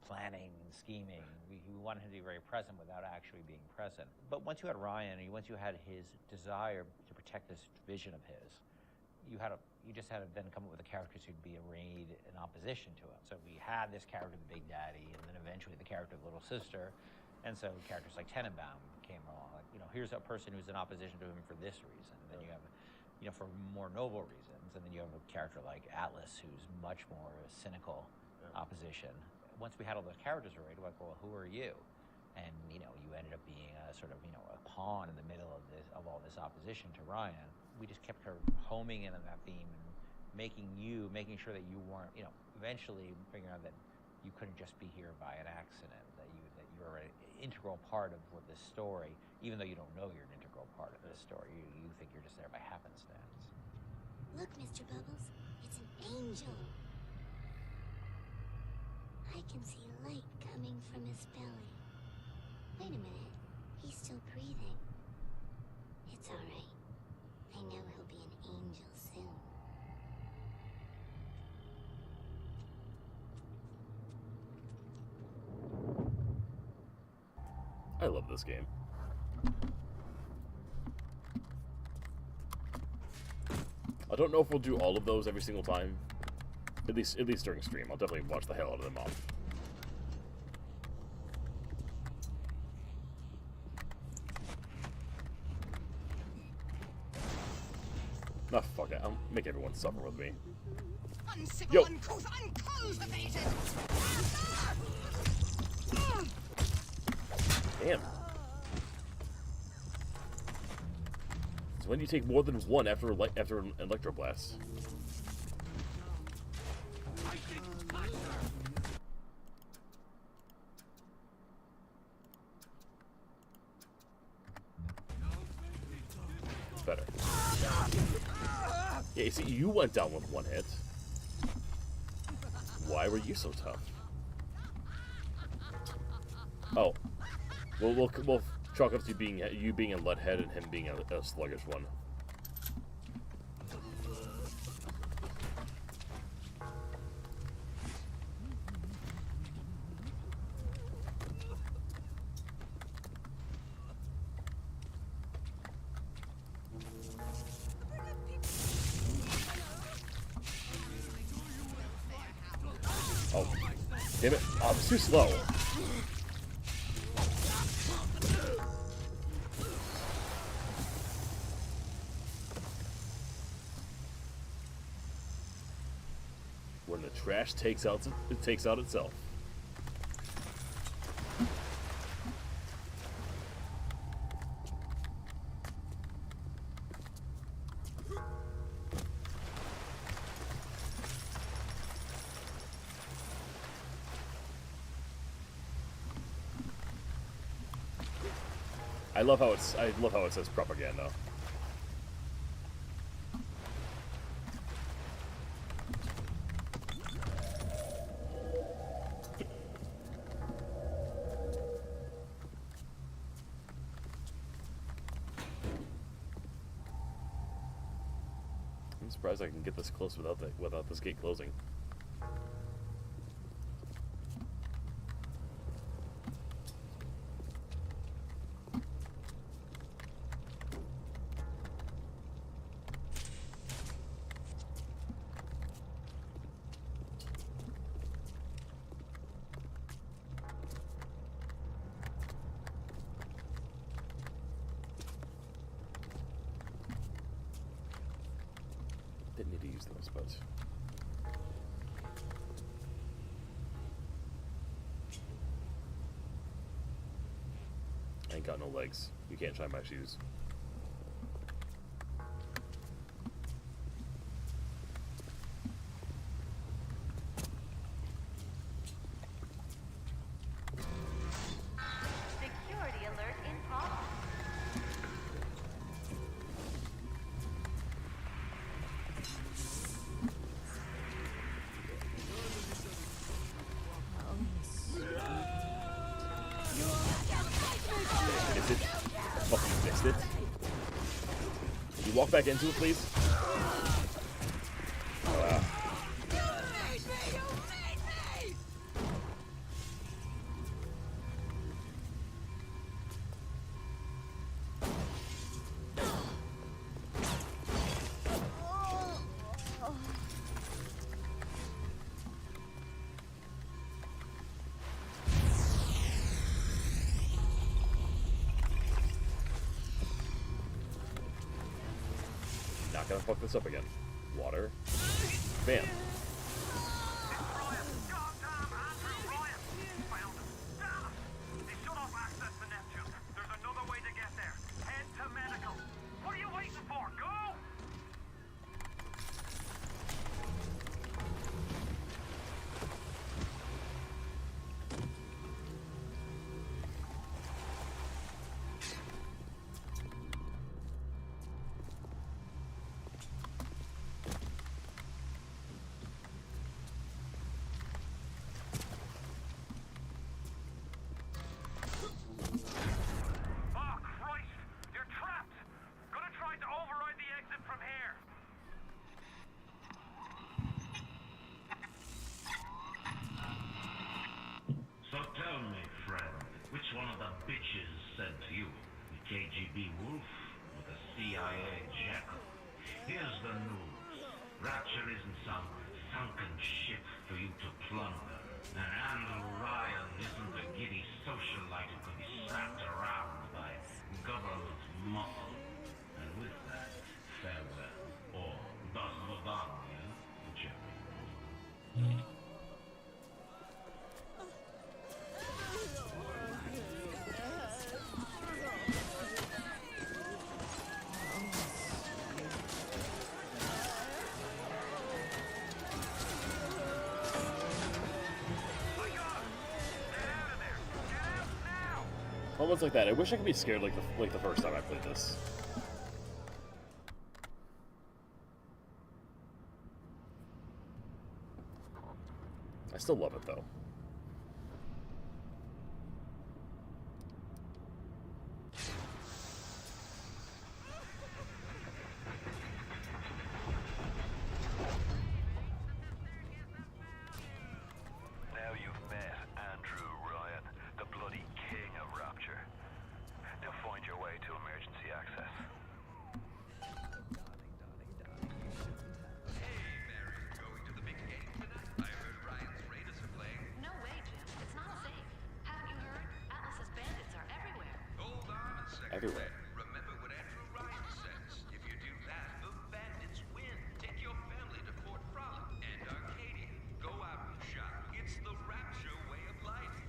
planning and scheming. We wanted him to be very present without actually being present. But once you had Ryan, and once you had his desire to protect this vision of his, you just had to then come up with the characters who'd be arrayed in opposition to him. So we had this character, the Big Daddy, and then eventually the character of Little Sister, and so characters like Tenenbaum came along. Like, here's a person who's in opposition to him for this reason. And then you have, for more noble reasons, and then you have a character like Atlas, who's much more cynical opposition. Once we had all those characters arrayed, we're like, well, who are you? And you ended up being a sort of a pawn in the middle of all this opposition to Ryan. We just kept her homing in on that theme and making sure that you weren't, eventually figuring out that you couldn't just be here by an accident, that you're an integral part of this story, even though you don't know you're an integral part of this story. You think you're just there by happenstance. Look, Mr. Bubbles, it's an angel. I can see light coming from his belly. Wait a minute, he's still breathing. It's all right. I know he'll be an angel soon. I love this game. I don't know if we'll do all of those every single time. At least during stream. I'll definitely watch the hell out of them off. Nah, fuck it. I'll make everyone suffer with me. Uncivil, Yo. uncouth, uncultivated! Damn. It's when you take more than one after an electroblast. It's better. Yeah, you see, you went down with one hit. Why were you so tough? Oh. We'll chalk up to you being a leadhead and him being a sluggish one. Oh, damn it! Oh, it's too slow. When the trash takes out itself. I love how it says propaganda. surprised I can get this close without this gate closing. Didn't need to use those, but I ain't got no legs. You can't shine my shoes. Security alert in progress. Is it? Fucking missed it. Can you walk back into it, please? Not gonna fuck this up again. Water. Bam. So tell me, friend, which one of the bitches sent you? The KGB wolf or the CIA jackal? Here's the news. Rapture isn't some sunken ship for you to plunder. And Andrew Ryan isn't a giddy socialite who could be slapped around by government muscle. And with that, farewell. Or das Vidania, whichever. Moments like that. I wish I could be scared like the first time I played this. I still love it though. Now you've met Andrew Ryan, the bloody king of Rapture. Now find your way to emergency access. No way, Jim. It's not safe. Haven't you heard? Atlas's bandits are everywhere. Hold on a second. Everywhere. Remember what Andrew Ryan says. If you do that, the bandits win. Take your family to Fort Frolic and Arcadia. Go out and shop. It's the Rapture way of life.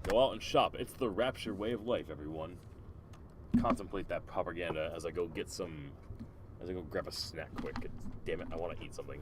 Go out and shop. It's the Rapture way of life, everyone. Contemplate that propaganda as I go get some... As I go grab a snack quick. Damn it, I want to eat something.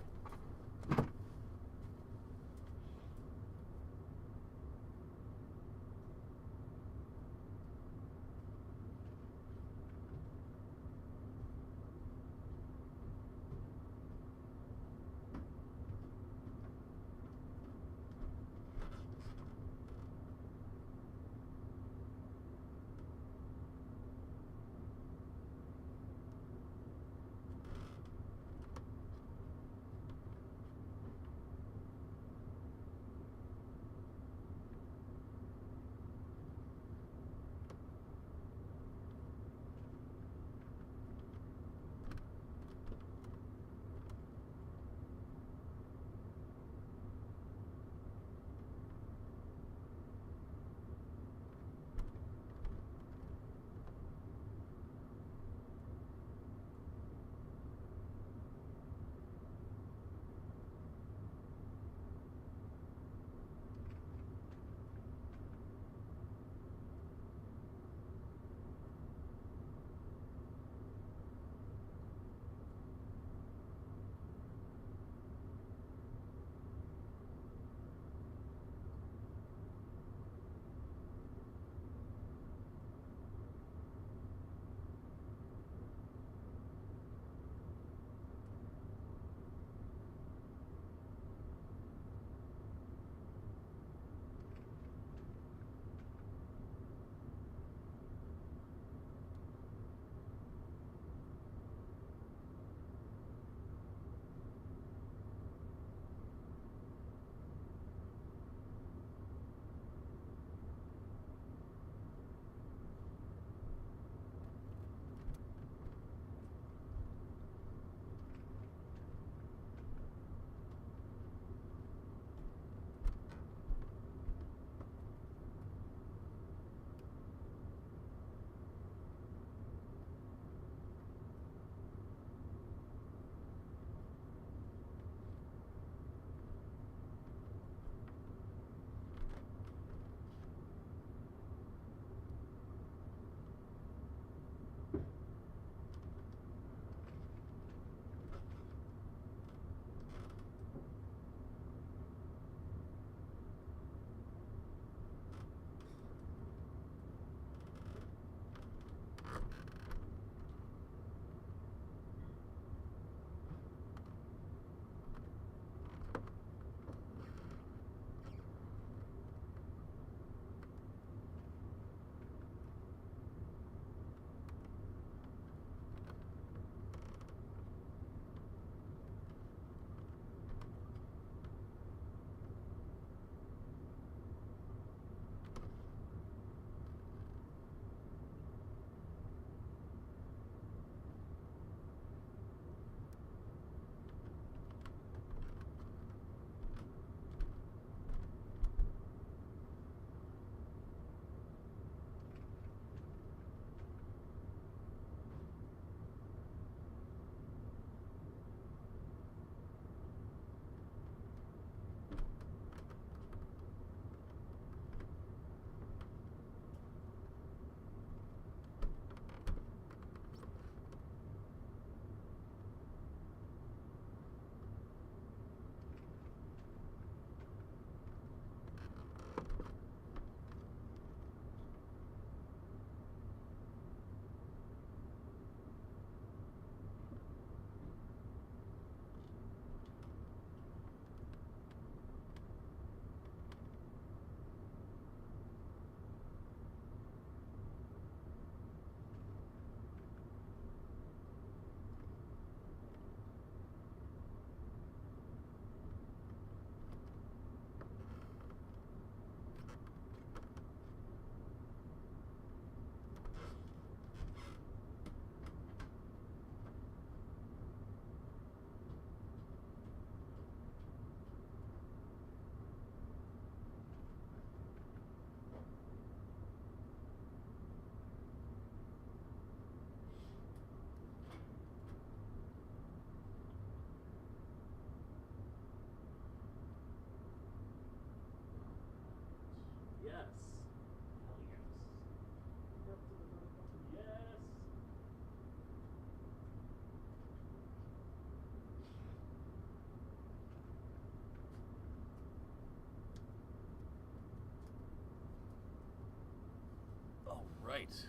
Alright.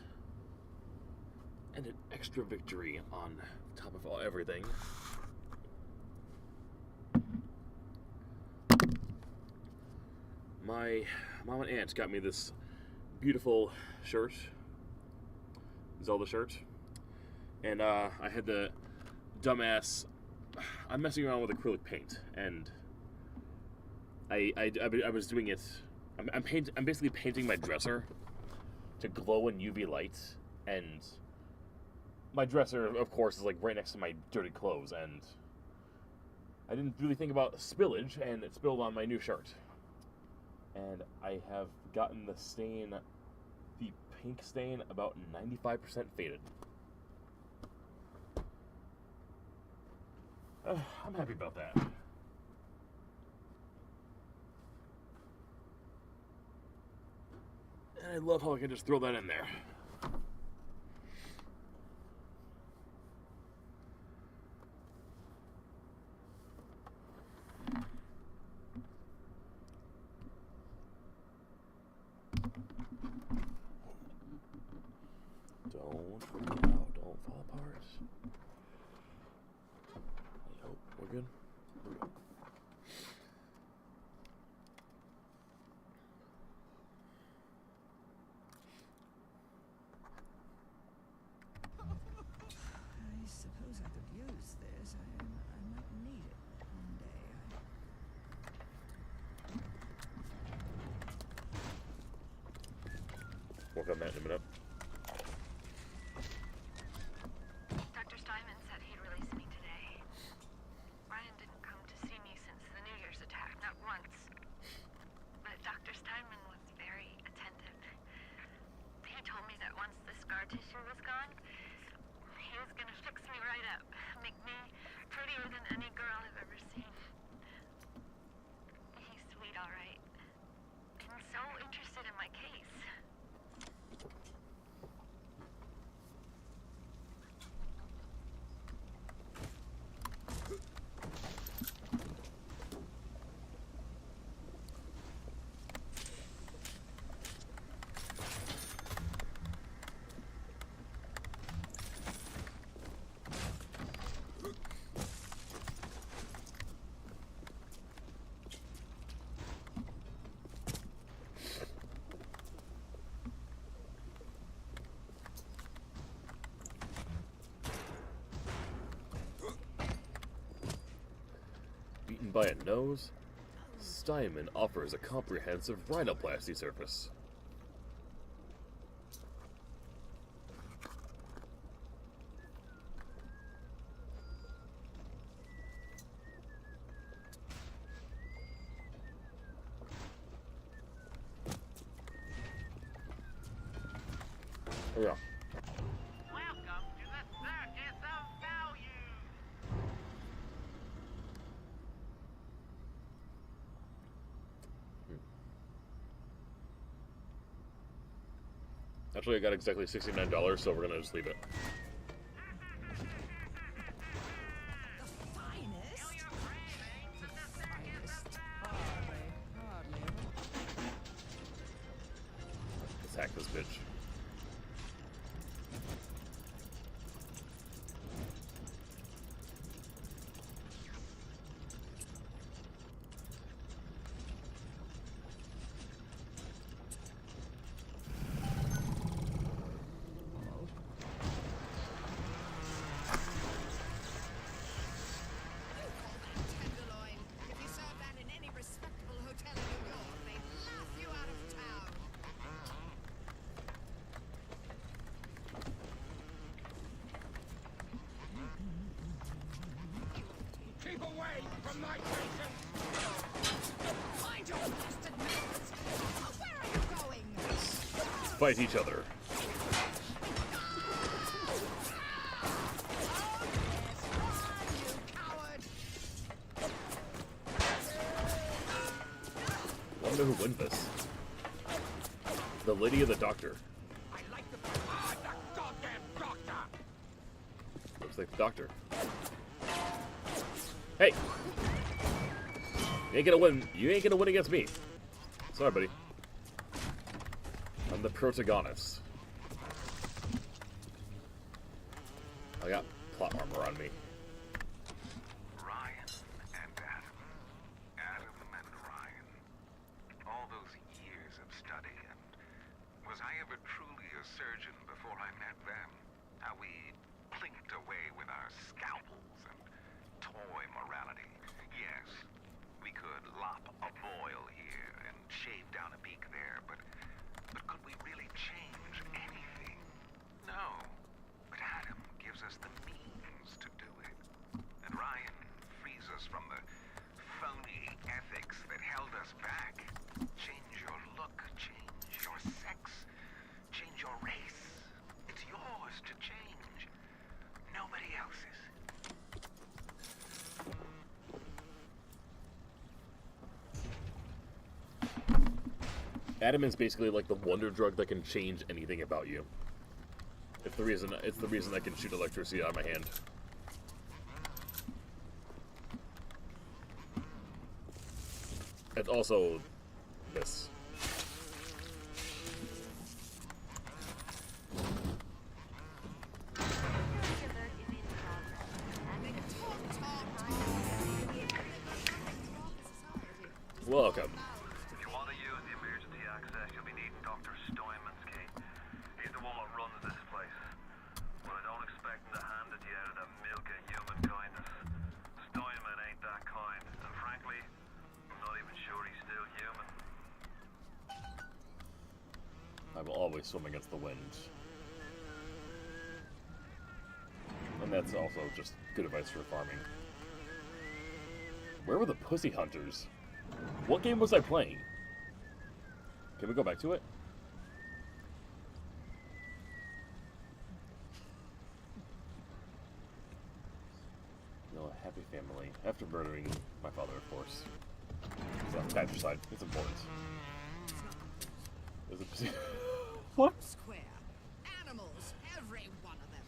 And an extra victory on top of everything. My mom and aunt got me this beautiful shirt. Zelda shirt. And I had the dumbass... I'm messing around with acrylic paint, and I was doing it... I'm basically painting my dresser to glow in UV lights, and my dresser, of course, is like right next to my dirty clothes, and I didn't really think about spillage, and it spilled on my new shirt. And I have gotten the stain, the pink stain, about 95% faded. I'm happy about that. And I love how I can just throw that in there. Don't freak out, don't fall apart. I hope we're good. We're good. I suppose I could use this. I might need it one day. Work on that in a minute. Dr. Steinman said he'd release me today. Ryan didn't come to see me since the New Year's attack, not once. But Dr. Steinman was very attentive. He told me that once the scar tissue was gone, he was gonna fix me right up, make me prettier than any girl I've ever seen. He's sweet, all right. And so interested in my case. Beaten by a nose? Steinman offers a comprehensive rhinoplasty service. Yeah. Welcome to the Circus of Value. Actually, I got exactly $69, so we're gonna just leave it. Let's hack this bitch. Tenderloin. If you serve that in any respectable hotel in New York, they'd laugh you out of town. Keep away from my patient! Mind your blasted manners! Where are you going? Let's fight each other. I wonder who wins this. The lady or the doctor? I like the goddamn doctor! Looks like the doctor. Hey! You ain't gonna win. You ain't gonna win against me. Sorry, buddy. I'm the protagonist. I got plot armor on me. Ryan and Adam. Adam and Ryan. All those years of study, and was I ever truly a surgeon before I met them? How we plinked away with our scalpels and toy morality. Yes, we could lop a boil here and shave down a beak there, but could we really change anything? No. But Adam gives us the means to do it. And Ryan frees us from the phony ethics that held us back. Change your look, change your sex, change your race. It's yours to change. Nobody else's. Adam is basically like the wonder drug that can change anything about you. It's the reason I can shoot electricity out of my hand. It's also this. Welcome. If you want to use the emergency access, you'll be needing Dr. Stoyman's key. He's the one that runs this place. But I don't expect him to hand it to you out of the milk of human kindness. Stoyman ain't that kind, and frankly, I'm not even sure he's still human. I will always swim against the wind. And that's also just good advice for farming. Where were the pussy hunters? What game was I playing? Can we go back to it? No, a happy family. After murdering my father, of course. So, patricide. It's important. There's a... What? Square. Animals, every one of them.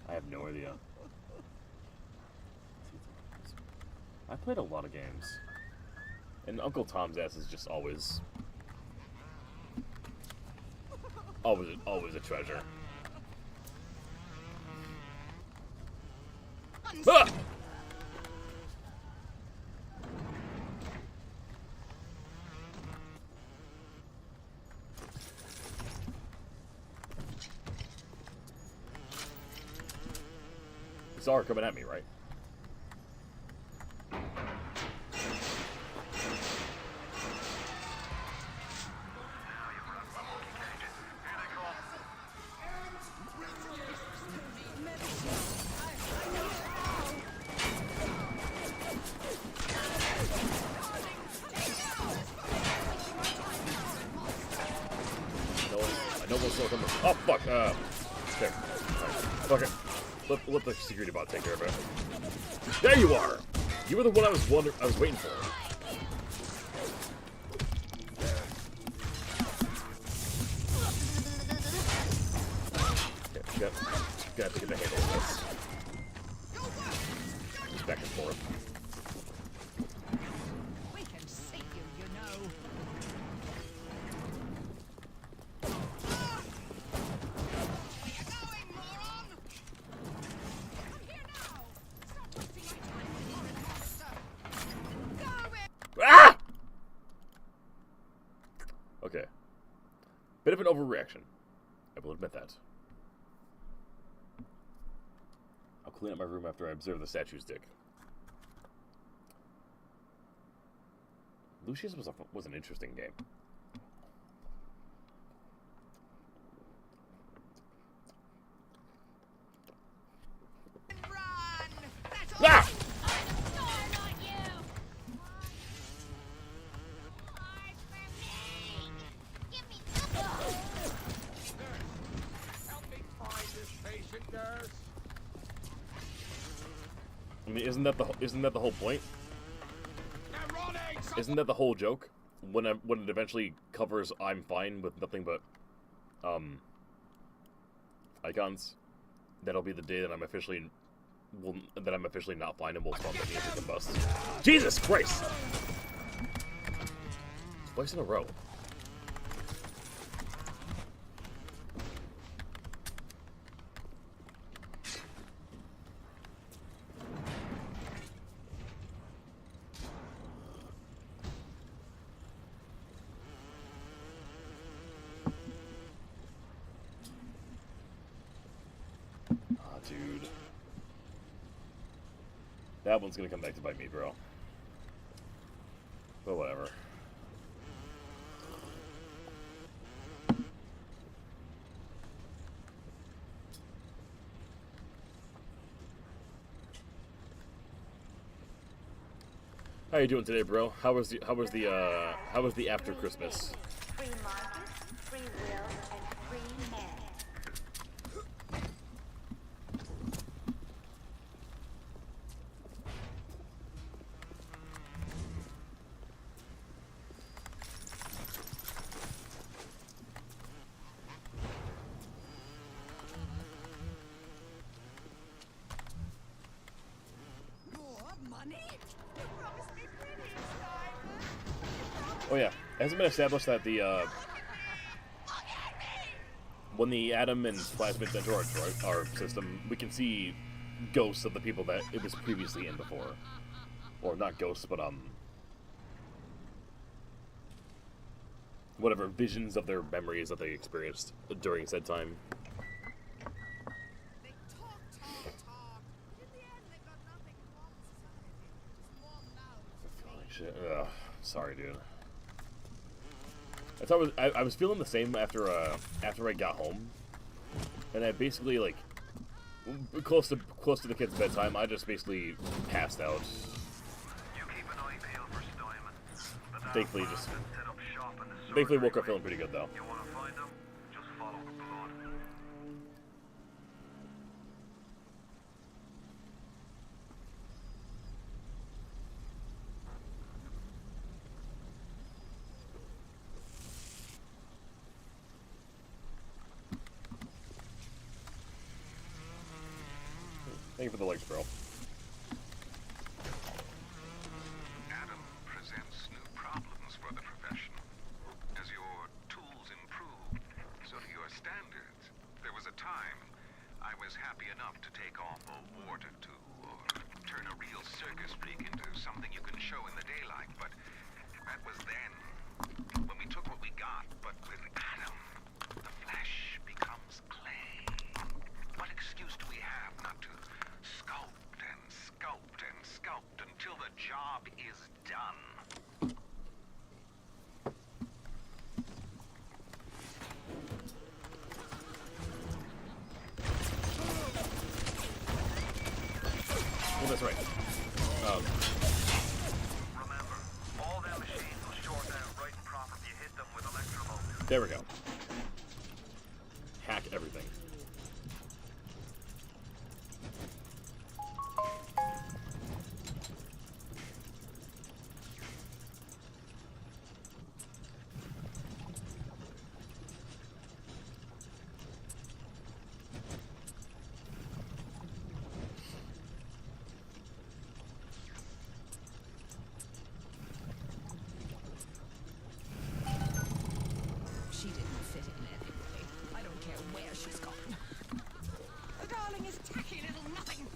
I have no idea. I played a lot of games. And Uncle Tom's ass is just always a treasure. Ah! You saw her coming at me, right? I know what's still coming. Oh, fuck. There. Right. Fuck it. Let the security bot take care of it. There you are! You were the one I was waiting for. Okay, gotta have to get the handle of this. Just back and forth. We can see you, you know. Ah! Okay. Bit of an overreaction. I will admit that. I'll clean up my room after I observe the statue's dick. Lucius was an interesting game. Ah! I mean, isn't that the whole point? Isn't that the whole joke? When it eventually covers I'm fine with nothing but icons, that'll be the day that I'm officially not fine and will spontaneously combust. Jesus Christ! Twice in a row. Dude. That one's gonna come back to bite me, bro. But whatever. How you doing today, bro? How was the after Christmas? Free market, free will, and free man. More money? You promised me pretty, Simon. Oh yeah, it hasn't been established that the when the atom and plasmids enter our system, we can see ghosts of the people that it was previously in before, or not ghosts, but whatever visions of their memories that they experienced during said time. They talk. In the end, they've got nothing to offer society. Just more mouths to feed. Shit. Ugh, sorry, dude. I was feeling the same after I got home, and I basically like close to the kids' bedtime. I just basically passed out. Thankfully, woke up feeling pretty good though. You want to find them? Just follow the blood. Thank you for the likes, bro. Adam presents new problems for the profession. As your tools improve, so do your standards. There was a time I was happy enough to take off a wart or two, or turn a real circus freak into something you can show in the daylight, but that was then, when we took what we got. But with Adam, the flesh becomes clay. What excuse do we have not to sculpt and sculpt and sculpt until the job is done? Well, that's right. Remember, all them machines will short out right and proper if you hit them with electromotive. There we go. Hack everything. She didn't fit in anyway. I don't care where she's gone. The darling is tacky little nothing.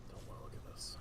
Don't want to look at this.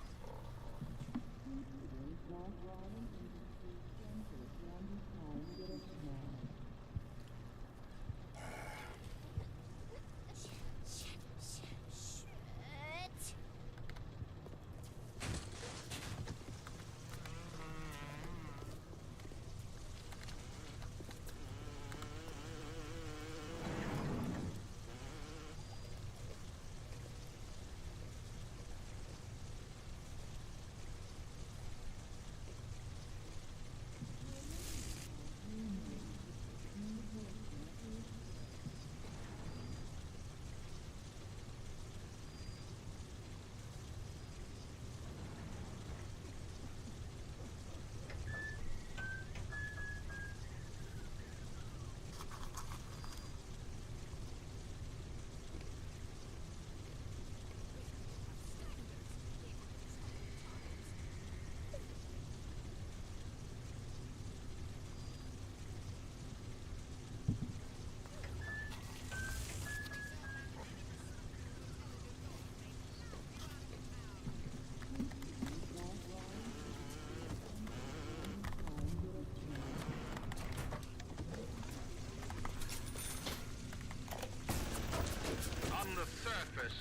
surface,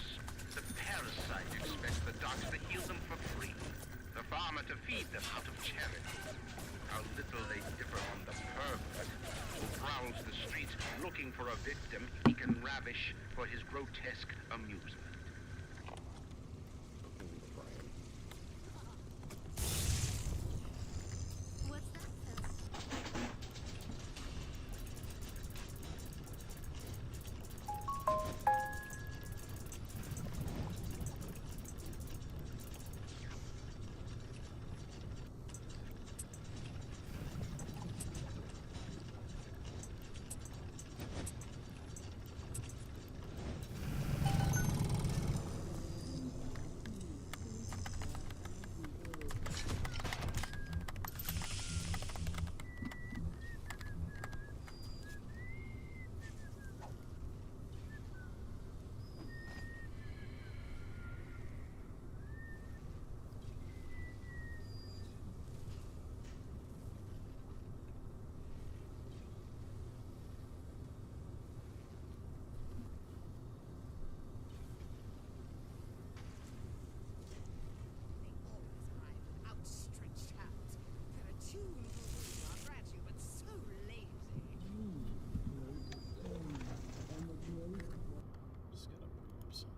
the parasite expects the doctor to heal them for free. The farmer to feed them out of charity. How little they differ from the pervert who prowls the streets looking for a victim he can ravish for his grotesque amusement. Outstretched hands. They're attuned to our you, but so lazy. Just gotta bring up something.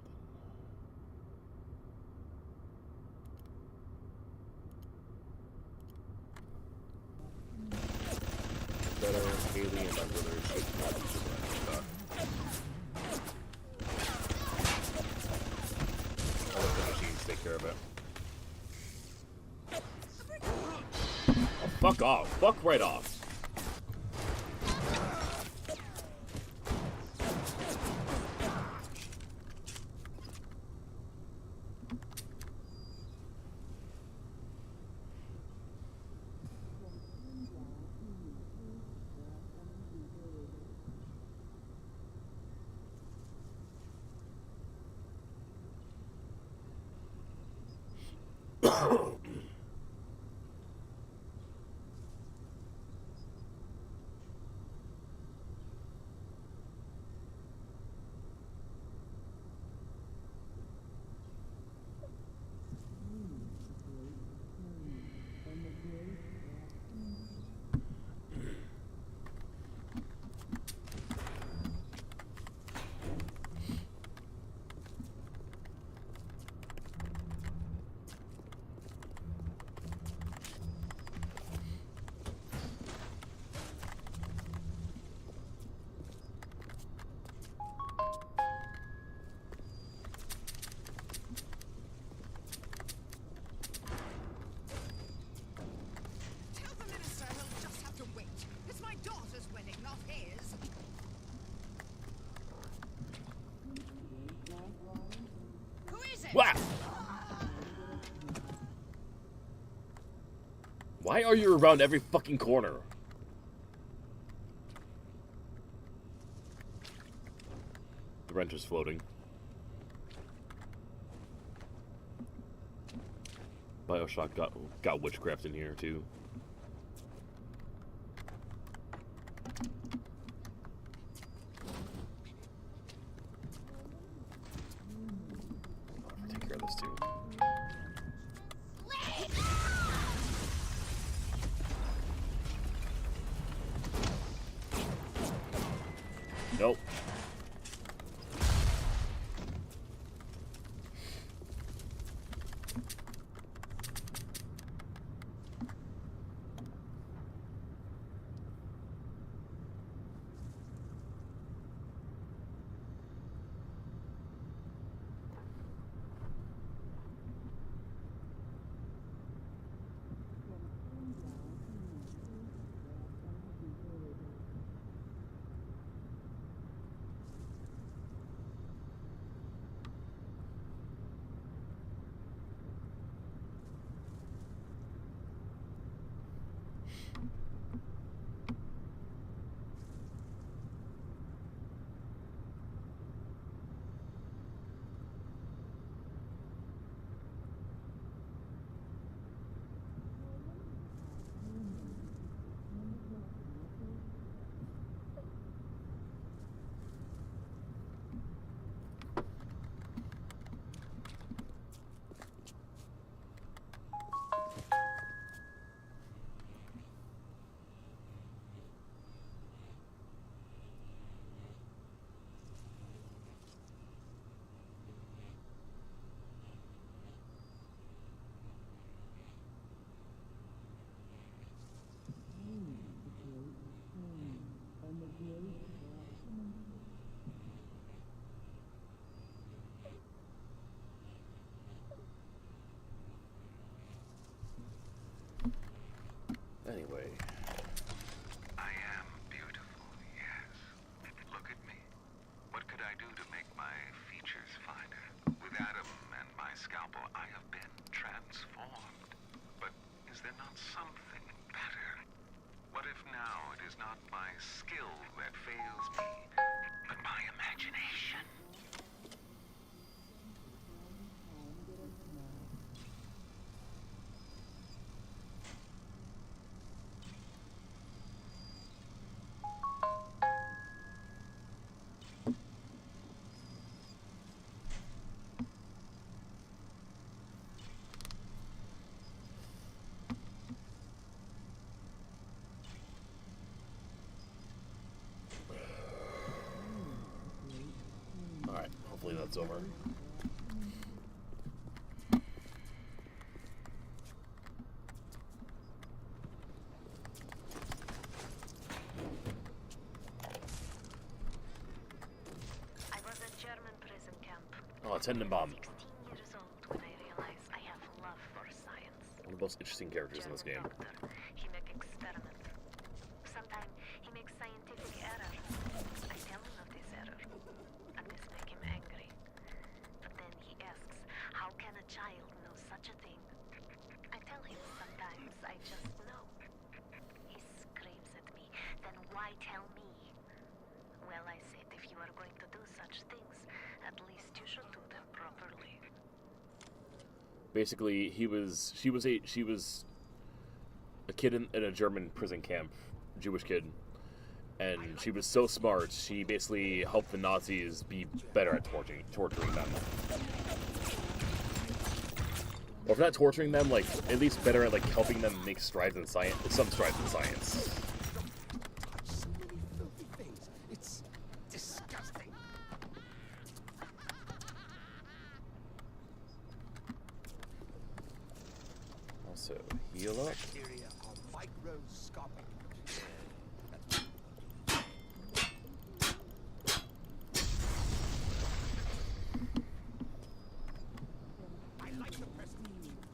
Better Haley and my brother should not use a Bioshock. I'll let the machines take care of it. Oh, fuck off. Fuck right off. Tell the minister he'll just have to wait. It's my daughter's wedding, not his. Who is it? What? Why are you around every fucking corner? The renter's floating. Bioshock got witchcraft in here too. I'll take care of this too. Nope. is not my skill that fails me, but my imagination. Alright, hopefully that's over. I was at German prison camp. Oh, a Tenenbaum. 16 years old when I realized I have love for science. One of the most interesting characters in this game. He make experiment. Sometimes he makes scientific error. I tell him of this error, and this make him angry. But then he asks, how can a child know such a thing? I tell him sometimes I just know. He screams at me, then why tell me? Well, I said, if you are going to do such things, at least you should do them properly. Basically, she was a kid in a German prison camp, Jewish kid, and she was so smart, she basically helped the Nazis be better at torturing them. Or if not torturing them, like, at least better at, like, helping them make strides in science, some strides in science. It's disgusting. Also, heal up. Bacteria are microscopic.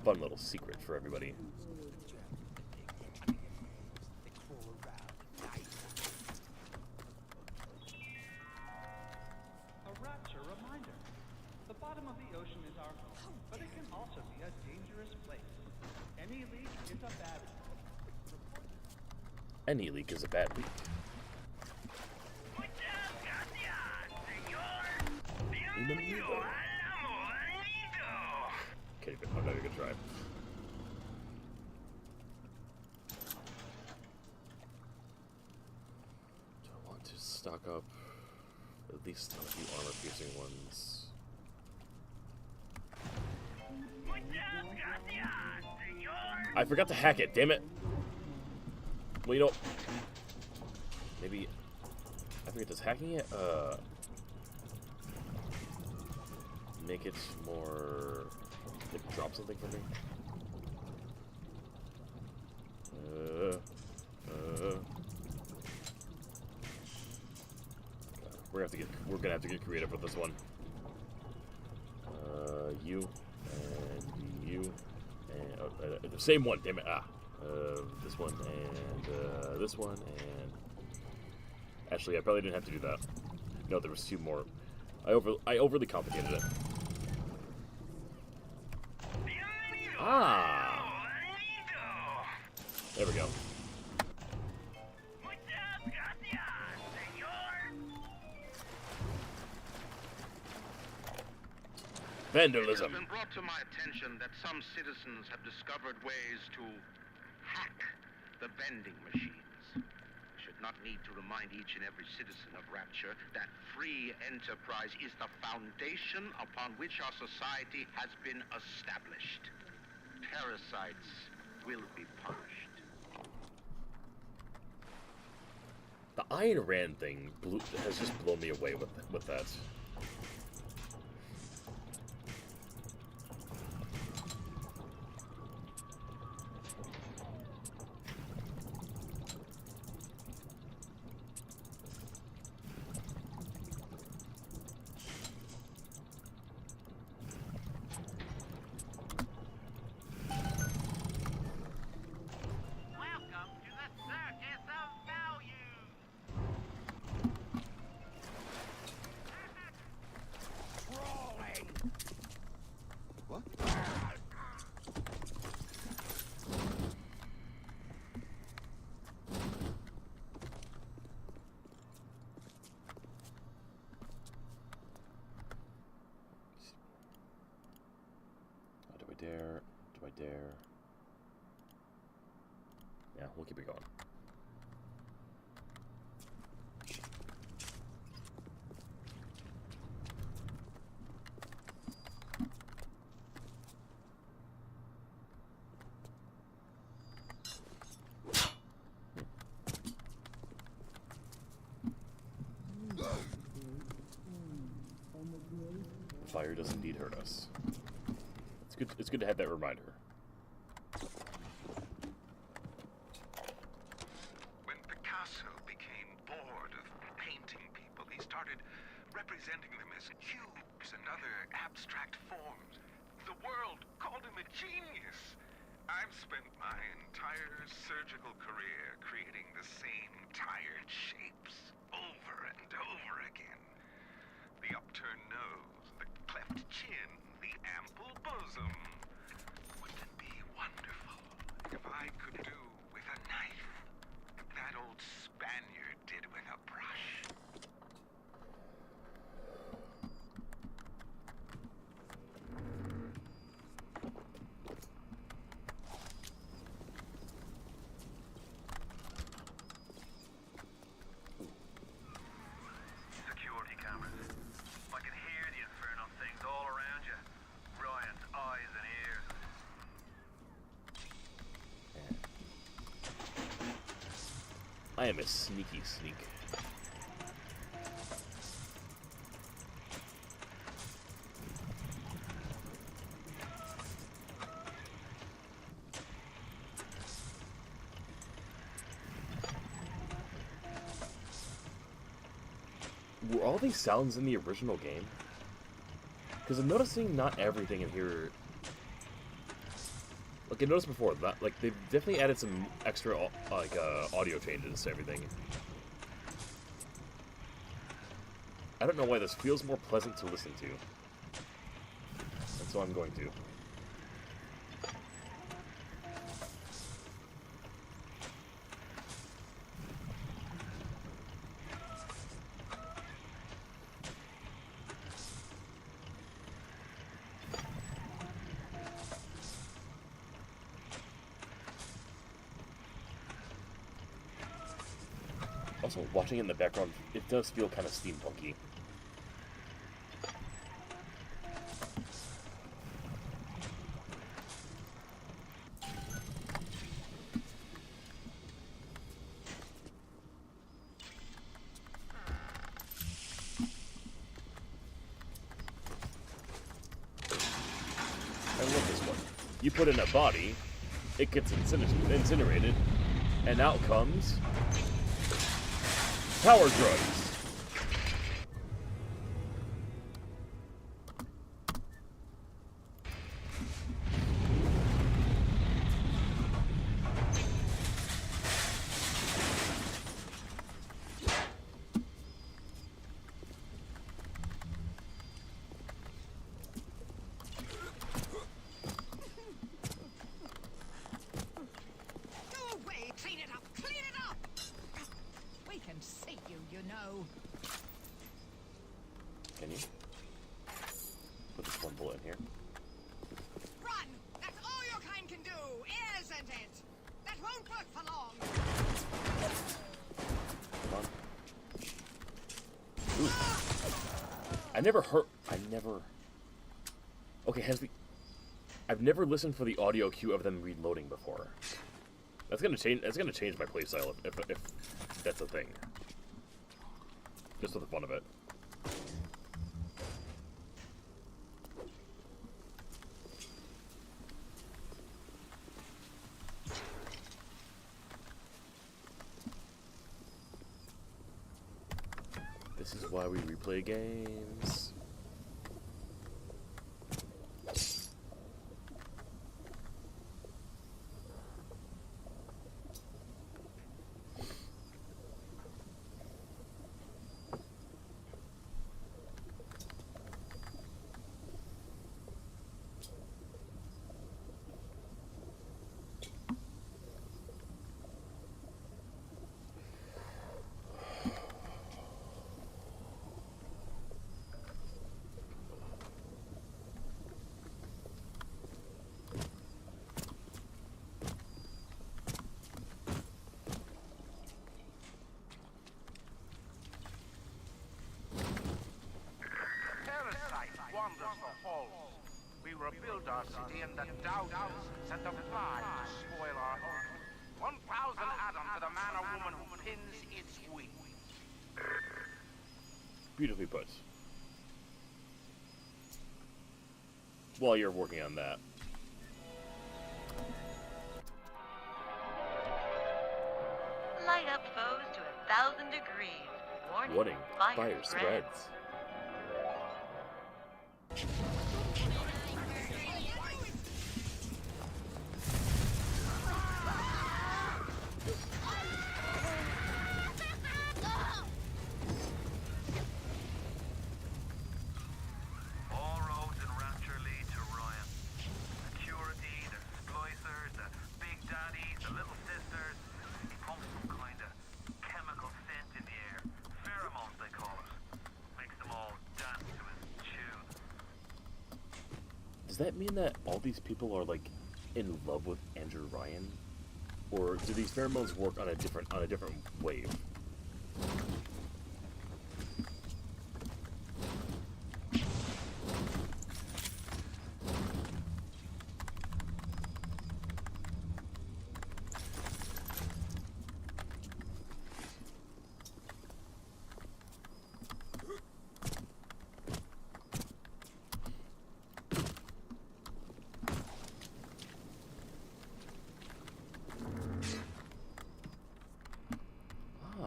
Fun little secret for everybody. A rapture reminder. The bottom of the ocean is our home, but it can also be a dangerous place. Any leak is a bad leak. Any leak is a bad leak. Okay, good. I'm having a good try. Do I want to stock up at least a few armor-piercing ones? I forgot to hack it, damn it! Well, you know... Maybe... I forget, does hacking it, make it more... Like, drop something for me? We're gonna have to get creative with this one. You and you and the same one. Damn it! This one and this one and. Actually, I probably didn't have to do that. No, there was two more. I overly complicated it. Ah! There we go. Vandalism. It has been brought to my attention that some citizens have discovered ways to hack the vending machines. I should not need to remind each and every citizen of Rapture that free enterprise is the foundation upon which our society has been established. Parasites will be punished. The Ayn Rand thing has just blown me away with that. dare. Yeah, we'll keep it going. Fire does indeed hurt us. It's good to have that reminder. When Picasso became bored of painting people, he started representing them as cubes and other abstract forms. The world called him a genius. I've spent my entire surgical career creating the same tired shapes over and over again. The upturned nose, the cleft chin, the ample bosom. Wouldn't it be wonderful if I could do with a knife that old Spaniard did with a brush? Security cameras. I can hear the infernal things all around you. Ryan's eyes and ears. I am a sneaky sneak. Were all these sounds in the original game? Because I'm noticing not everything in here. Like I noticed before, that like they've definitely added some extra audio changes to everything. I don't know why this feels more pleasant to listen to, and so I'm going to. Also, watching it in the background, it does feel kind of steampunky. I love this one. You put in a body, it gets incinerated, and out comes power drugs. Go away! Clean it up! Clean it up! We can see you, you know. Can you? Put this one bullet in here. Run! That's all your kind can do, isn't it? That won't work for long. Come on. Ooh. I never... Okay, I've never listened for the audio cue of them reloading before. That's gonna change my playstyle if that's a thing. Just for the fun of it. This is why we replay games. built our city, and the doubters sent the flies to spoil our home. 1,000 atoms to the man or woman who pins its wing. Beautifully put. While you're working on that. Light up foes to 1,000 degrees. Warning, fire spreads. All roads in Rapture lead to Ryan. Security, the splicers, the big daddies, the little sisters. He pumps some kind of chemical scent in the air. Pheromones, they call it. Makes them all dance to his tune. Does that mean that all these people are like in love with Andrew Ryan, or do these pheromones work on a different wave?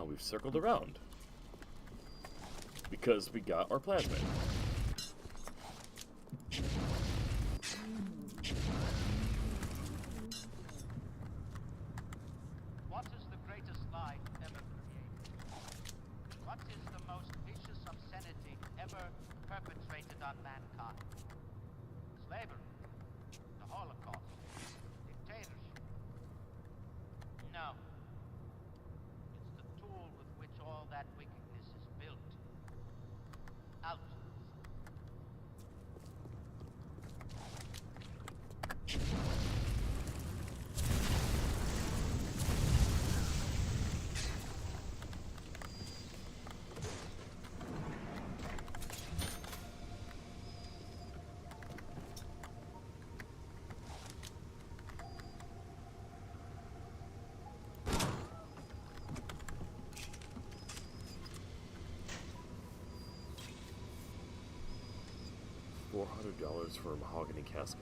We've circled around because we got our plasmid. What is the greatest lie ever created? What is the most vicious obscenity ever perpetrated on mankind? Slavery, the Holocaust, dictatorship. No. It's the tool with which all that wickedness is built. Altruism. $400 for a mahogany casket.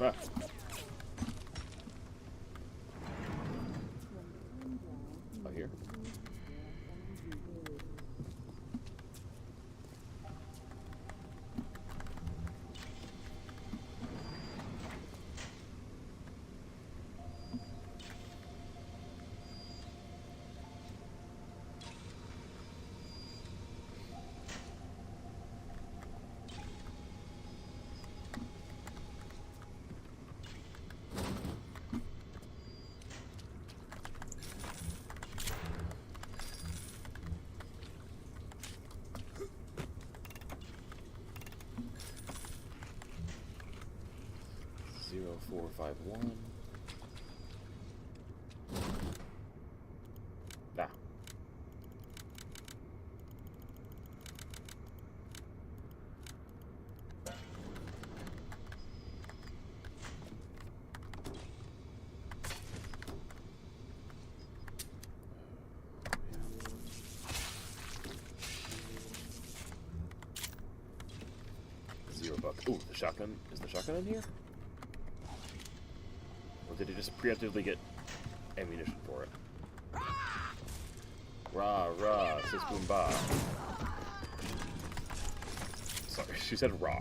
Ah. Oh, here. Zero 451. Ah. $0. Ooh, the shotgun. Is the shotgun in here? Or did it just preemptively get ammunition for it? Rah, rah, sis boom ba. Sorry, she said raw.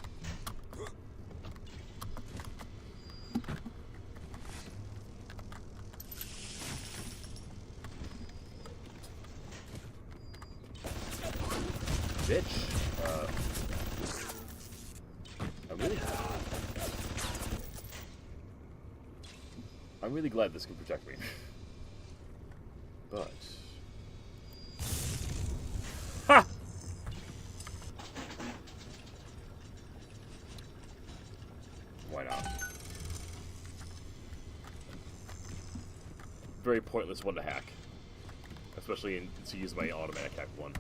Bitch. I'm really glad this can protect me. But... Ha! Why not? Very pointless one to hack. A especially to use my automatic hack one.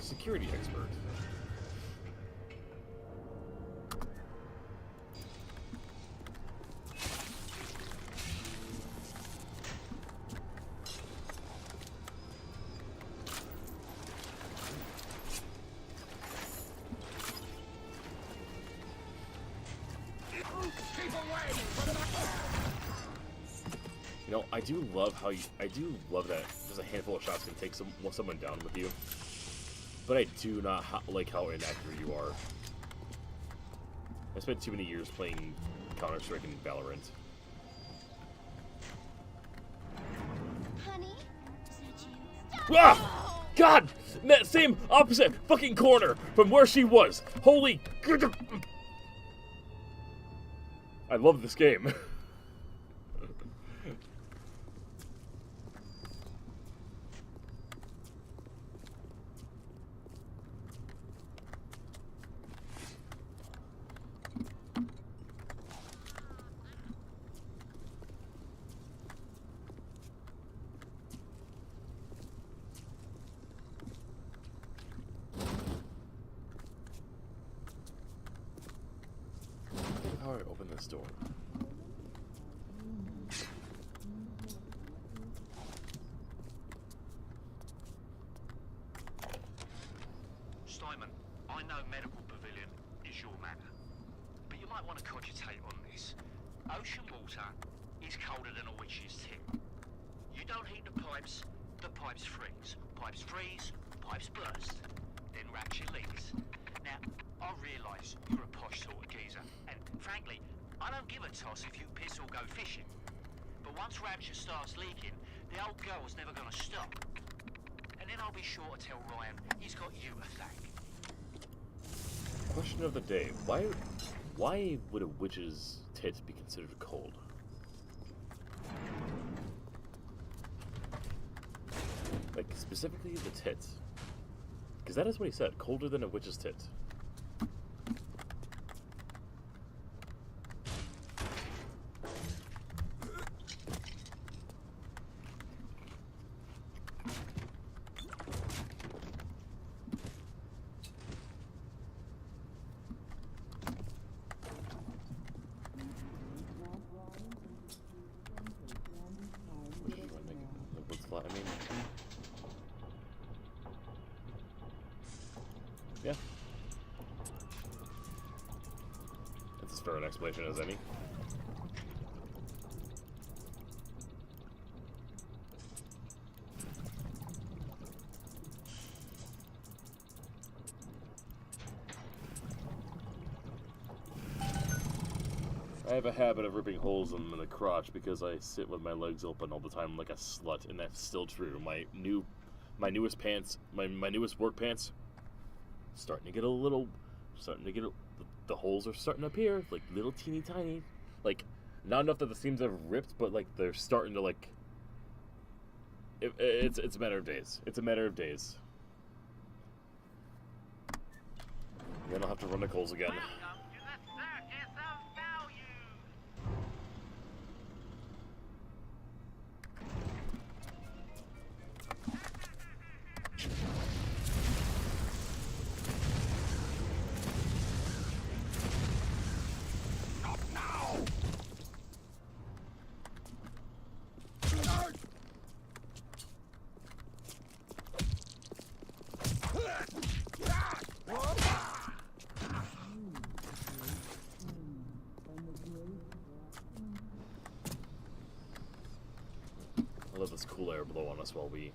Security expert. You know, I do love that just a handful of shots can take someone down with you. But I do not like how inaccurate you are. I spent too many years playing Counter-Strike and Valorant. Honey? Is that you? Ah! God! Same opposite fucking corner from where she was. Holy... I love this game. How do I open this door? Simon, I know Medical Pavilion is your matter, but you might want to cogitate on this. Ocean water is colder than a witch's tit. You don't heat the pipes freeze. Pipes freeze, pipes burst, then rapture leaks. Now, I realise you're a posh sort of geezer, and frankly, I don't give a toss if you piss or go fishing. But once rapture starts leaking, the old girl's never gonna stop. And then I'll be sure to tell Ryan he's got you to thank. Question of the day. Why would a witch's tit be considered cold? Like, specifically the tit. Because that is what he said. Colder than a witch's tit. I mean, yeah. That's as fair an explanation as any. I have a habit of ripping holes in the crotch because I sit with my legs open all the time like a slut, and that's still true. My newest pants, my newest work pants, starting to get the holes are starting to appear, like little teeny tiny, like not enough that the seams have ripped, but like they're starting to like. It's a matter of days. It's a matter of days. Then I'll have to run to Coles again. I let this cool air blow on us while we...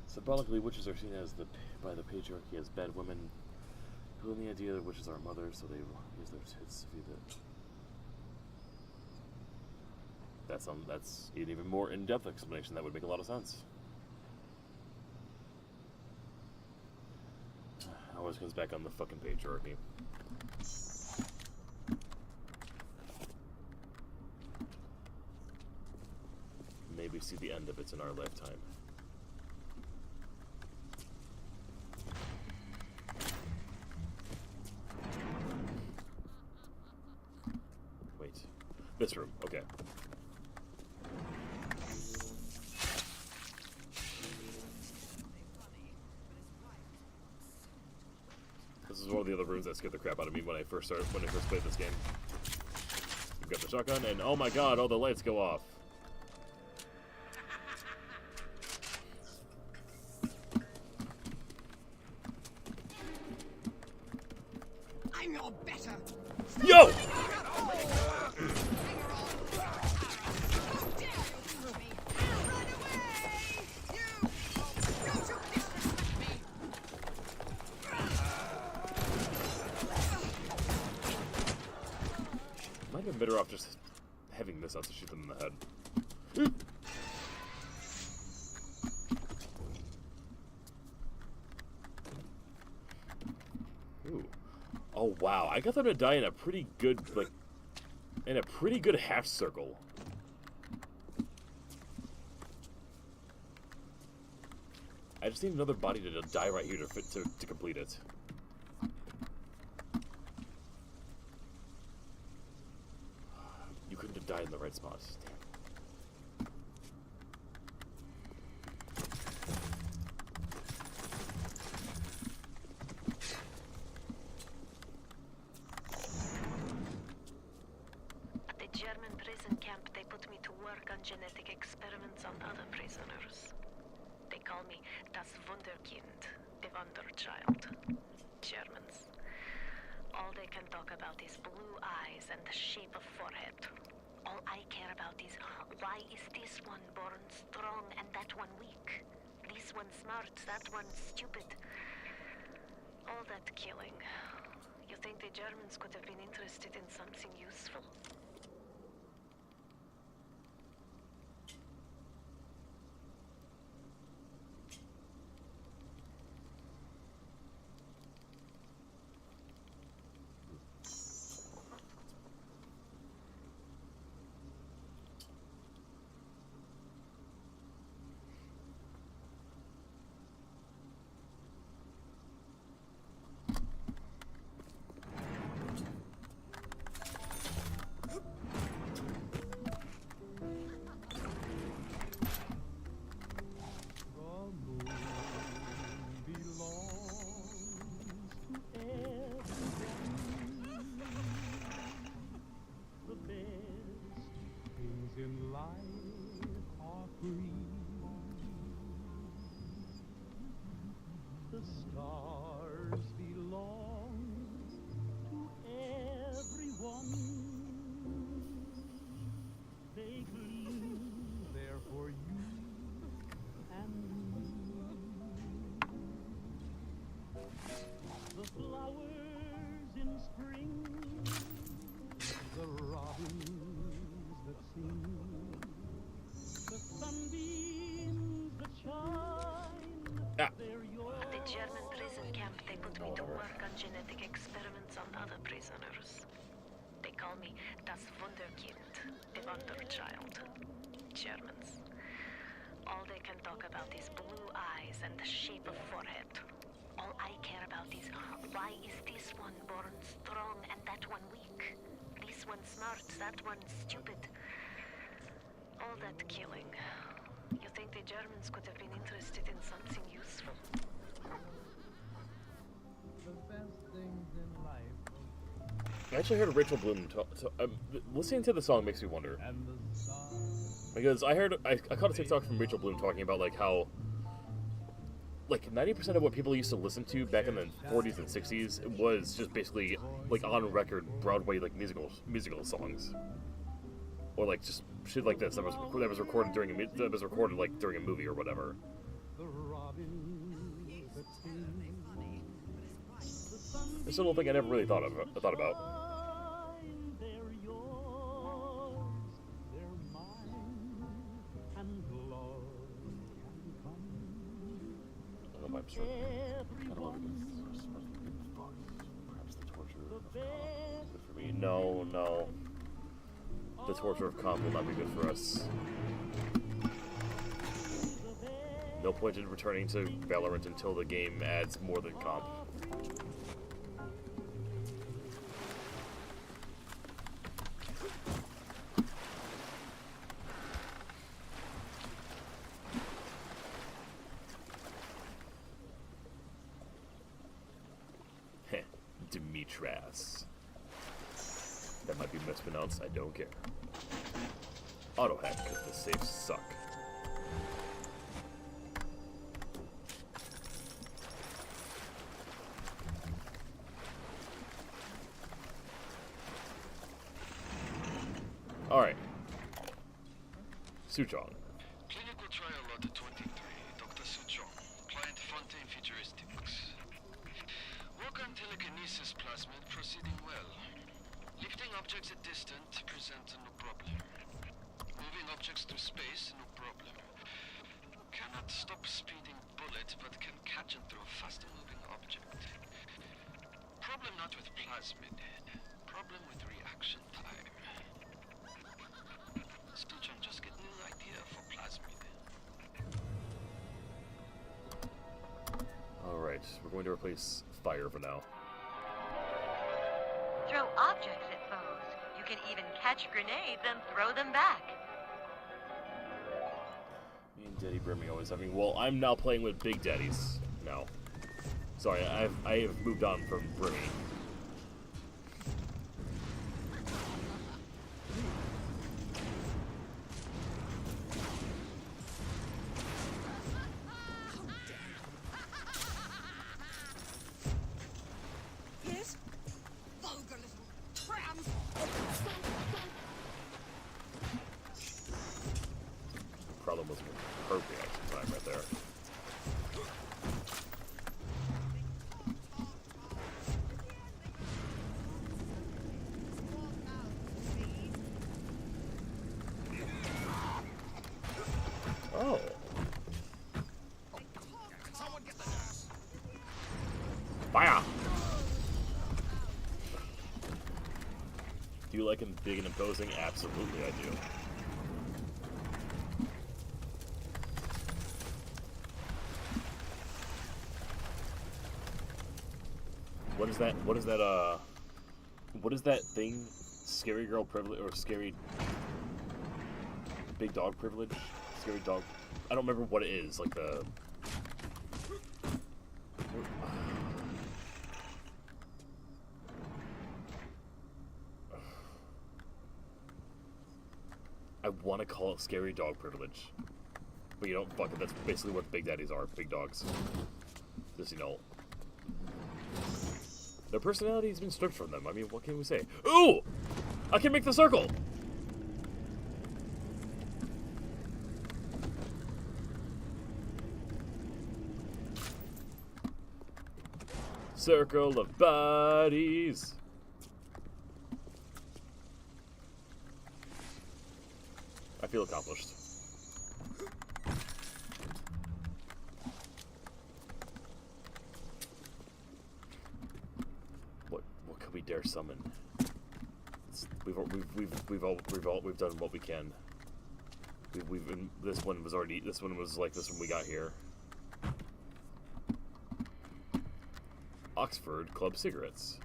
Symbolically, witches are seen as by the patriarchy as bad women who in the idea that witches are mothers, so they use their tits to feed it. That's an even more in-depth explanation. That would make a lot of sense. Always comes back on the fucking patriarchy. Maybe see the end of it in our lifetime. Wait. This room, okay. This is one of the other rooms that scared the crap out of me when I first played this game. We've got the shotgun, and oh my god, all the lights go off. I know better. Yo! Might have been better off just having this out to shoot them in the head. Ooh. Oh wow, I got them to die in a pretty good, half circle. I just need another body to die right here to complete it. You couldn't have died in the right spot. Damn. At the German prison camp, they put me to work on genetic experiments on other prisoners. They call me das Wunderkind, the Wonder Child. Germans. All they can talk about is blue eyes and the shape of forehead. All I care about is why is this one born strong and that one weak? This one smart, that one stupid. All that killing. You think the Germans could have been interested in something useful? In life are free. The stars belong to everyone. They gleam there for you and me. The flowers in spring, the robins that sing, the sunbeams that shine. They're yours. At the German prison camp, they put me to work on genetic experiments on other prisoners. They call me das Wunderkind, the Wonder Child. Germans. All they can talk about is blue eyes and the shape of forehead. All I care about is why is this one born strong and that one weak? This one smart, that one stupid. All that killing. You think the Germans could have been interested in something useful? The best things in life. I actually heard Rachel Bloom talk. Listening to the song makes me wonder. Because I caught a TikTok from Rachel Bloom talking about like how 90% of what people used to listen to back in the 40s and 60s was just basically like on record Broadway like musical songs, or like just shit like this that was recorded during like during a movie or whatever. It's a little thing I never really thought about. I don't know if I'm certain. I don't know if perhaps the torture of calm is good for me. No. The torture of calm will not be good for us. No point in returning to Valorant until the game adds more than comp. Heh, Dimitras. That might be mispronounced, I don't care. Auto hack, because the safes suck. Alright. Suchong. Clinical trial lot 23, Dr. Suchong, client Fontaine Futuristics. Work on telekinesis plasmid proceeding well. Lifting objects at distance presents no problem. Moving objects through space, no problem. Cannot stop speeding bullet, but can catch and throw faster moving object. Problem not with plasmid. Problem with reaction time. Suchong just get new idea for plasmid. Alright, we're going to replace fire for now. Throw objects at foes. You can even catch grenades and throw them back. Me and Daddy Brimmy always having. Well, I'm now playing with Big Daddies now. Sorry, I have moved on from Brimmy. Yes? Vulgar little trams! Problem was a perfect reaction time right there. Oh. Fire! Do you like him big and imposing? Absolutely, I do. What is that thing? Scary girl privilege or scary big dog privilege? Scary dog. I don't remember what it is. Like the. I want to call it scary dog privilege, but you don't. Fuck it. That's basically what big daddies are. Big dogs. Just, you know. Their personality has been stripped from them. I mean, what can we say? Ooh! I can make the circle! Circle of bodies. I feel accomplished. What could we dare summon? We've done what we can. This one was like this one we got here. Oxford Club cigarettes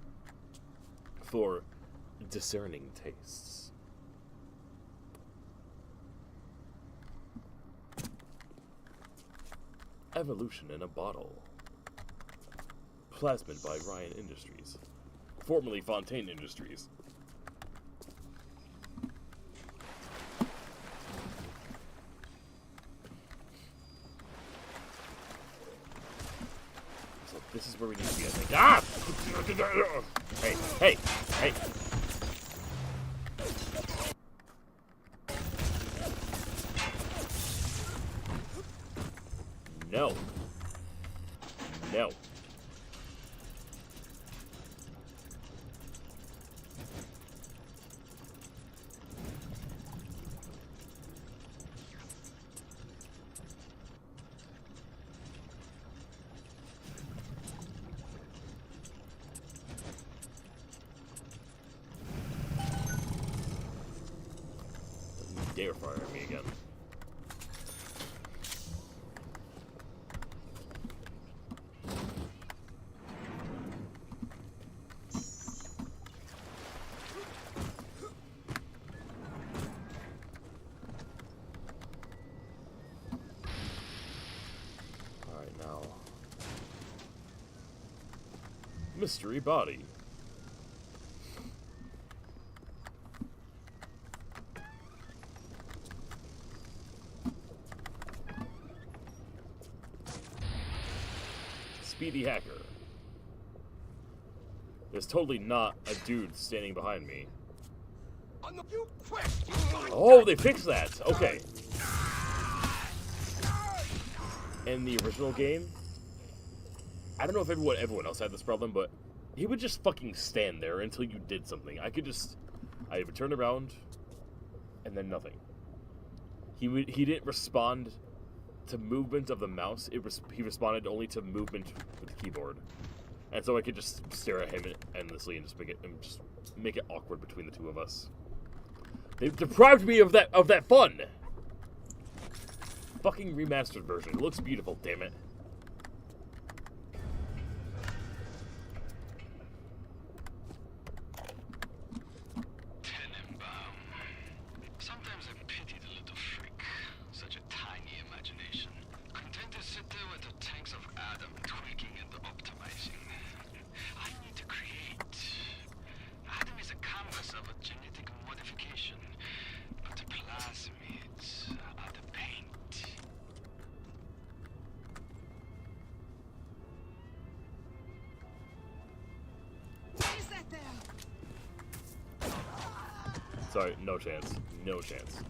for discerning tastes. Evolution in a bottle. Plasmid by Ryan Industries, formerly Fontaine Industries. So this is where we need to be, I think. Ah! Hey. No. No. Dare fire at me again. Alright, now. Mystery body. Speedy hacker. There's totally not a dude standing behind me. Oh, they fixed that! Okay. In the original game, I don't know if everyone else had this problem, but he would just fucking stand there until you did something. I would turn around, and then nothing. He didn't respond to movement of the mouse. He responded only to movement with the keyboard, and so I could just stare at him endlessly and just make it awkward between the two of us. They've deprived me of that fun. Fucking remastered version. It looks beautiful. Damn it. Sometimes I pity the little freak. Such a tiny imagination. Content to sit there with the tanks of Adam tweaking and optimizing. I need to create. Adam is a canvas of a genetic modification, but the plasmids are the paint. What is that there? Sorry, no chance. No chance.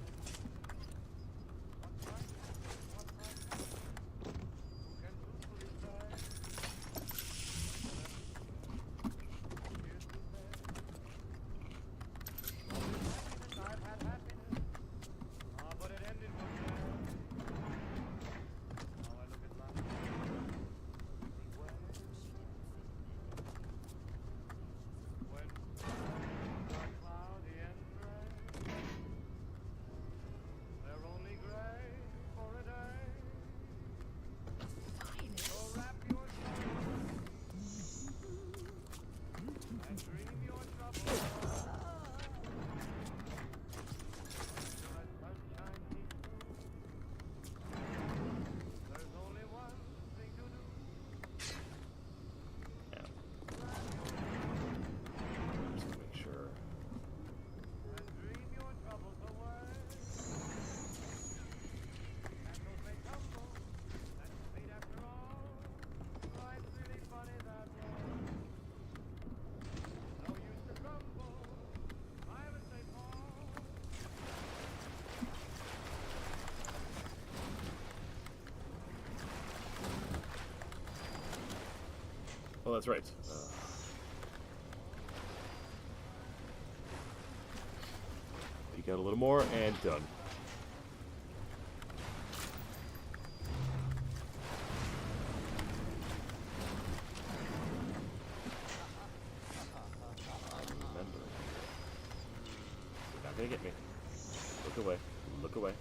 Oh, that's right. Peek out a little more, and done. Remember. You're not gonna get me. Look away. Look away.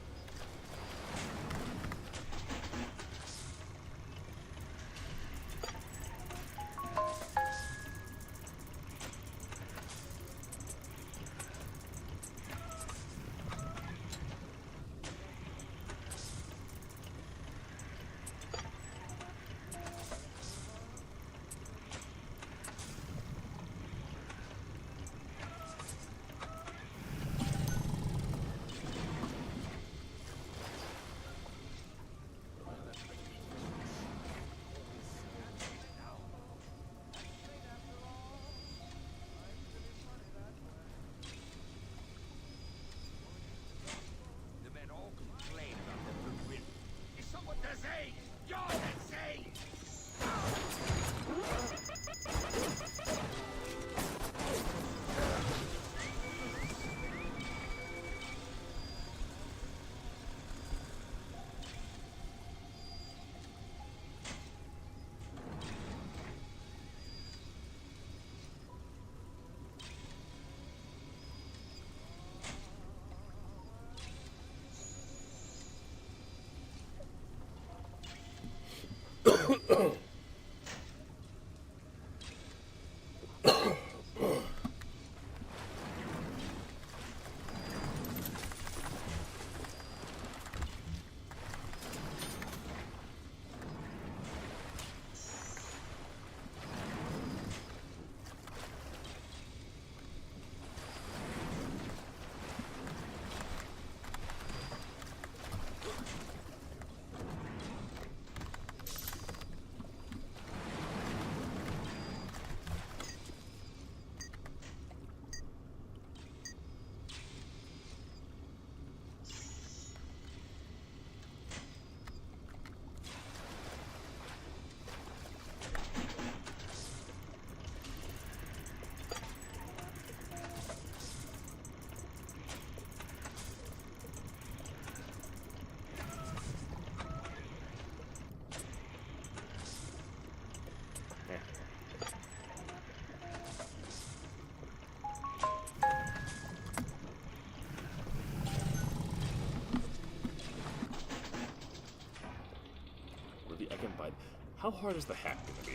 How hard is the hack going to be?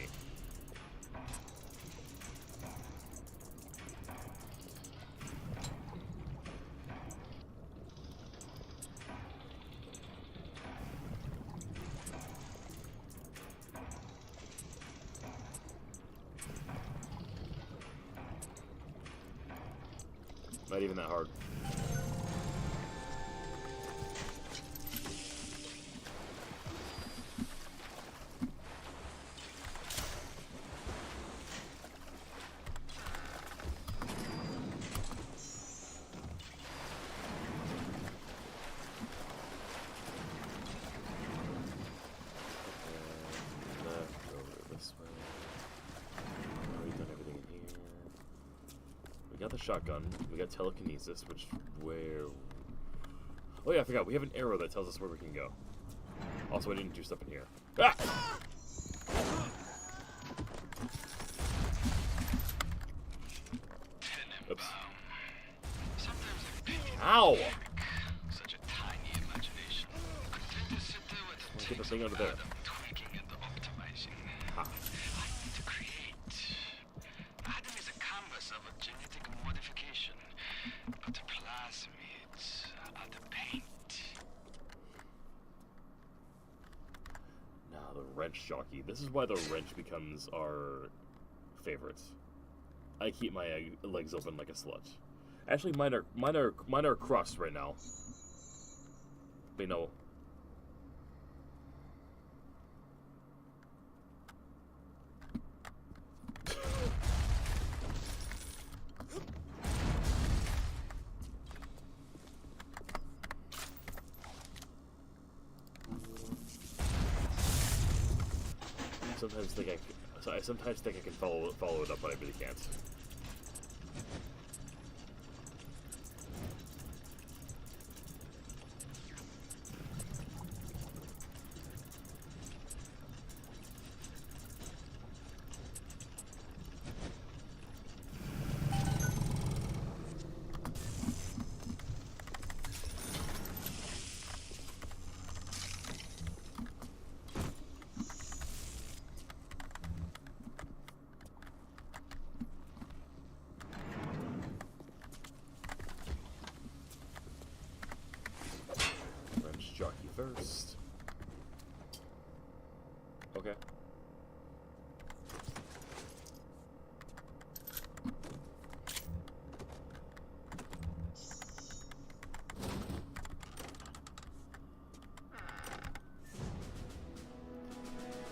Not even that hard. We got the shotgun, we got telekinesis, which, where... Oh yeah, I forgot, we have an arrow that tells us where we can go. Also, I didn't do stuff in here. Ah! Oops. Ow! Such a tiny imagination. Content to sit there with Let's get the thing over there. tweaking and optimizing. Ha. I need to create. Adam is a canvas of a genetic modification, but the plasmids are the paint. Nah, the wrench jockey. This is why the wrench becomes our favorite. I keep my legs open like a slut. Actually, mine are crossed right now. Wait, no. I sometimes think I can follow it up, but I really can't. Jockey first. Okay.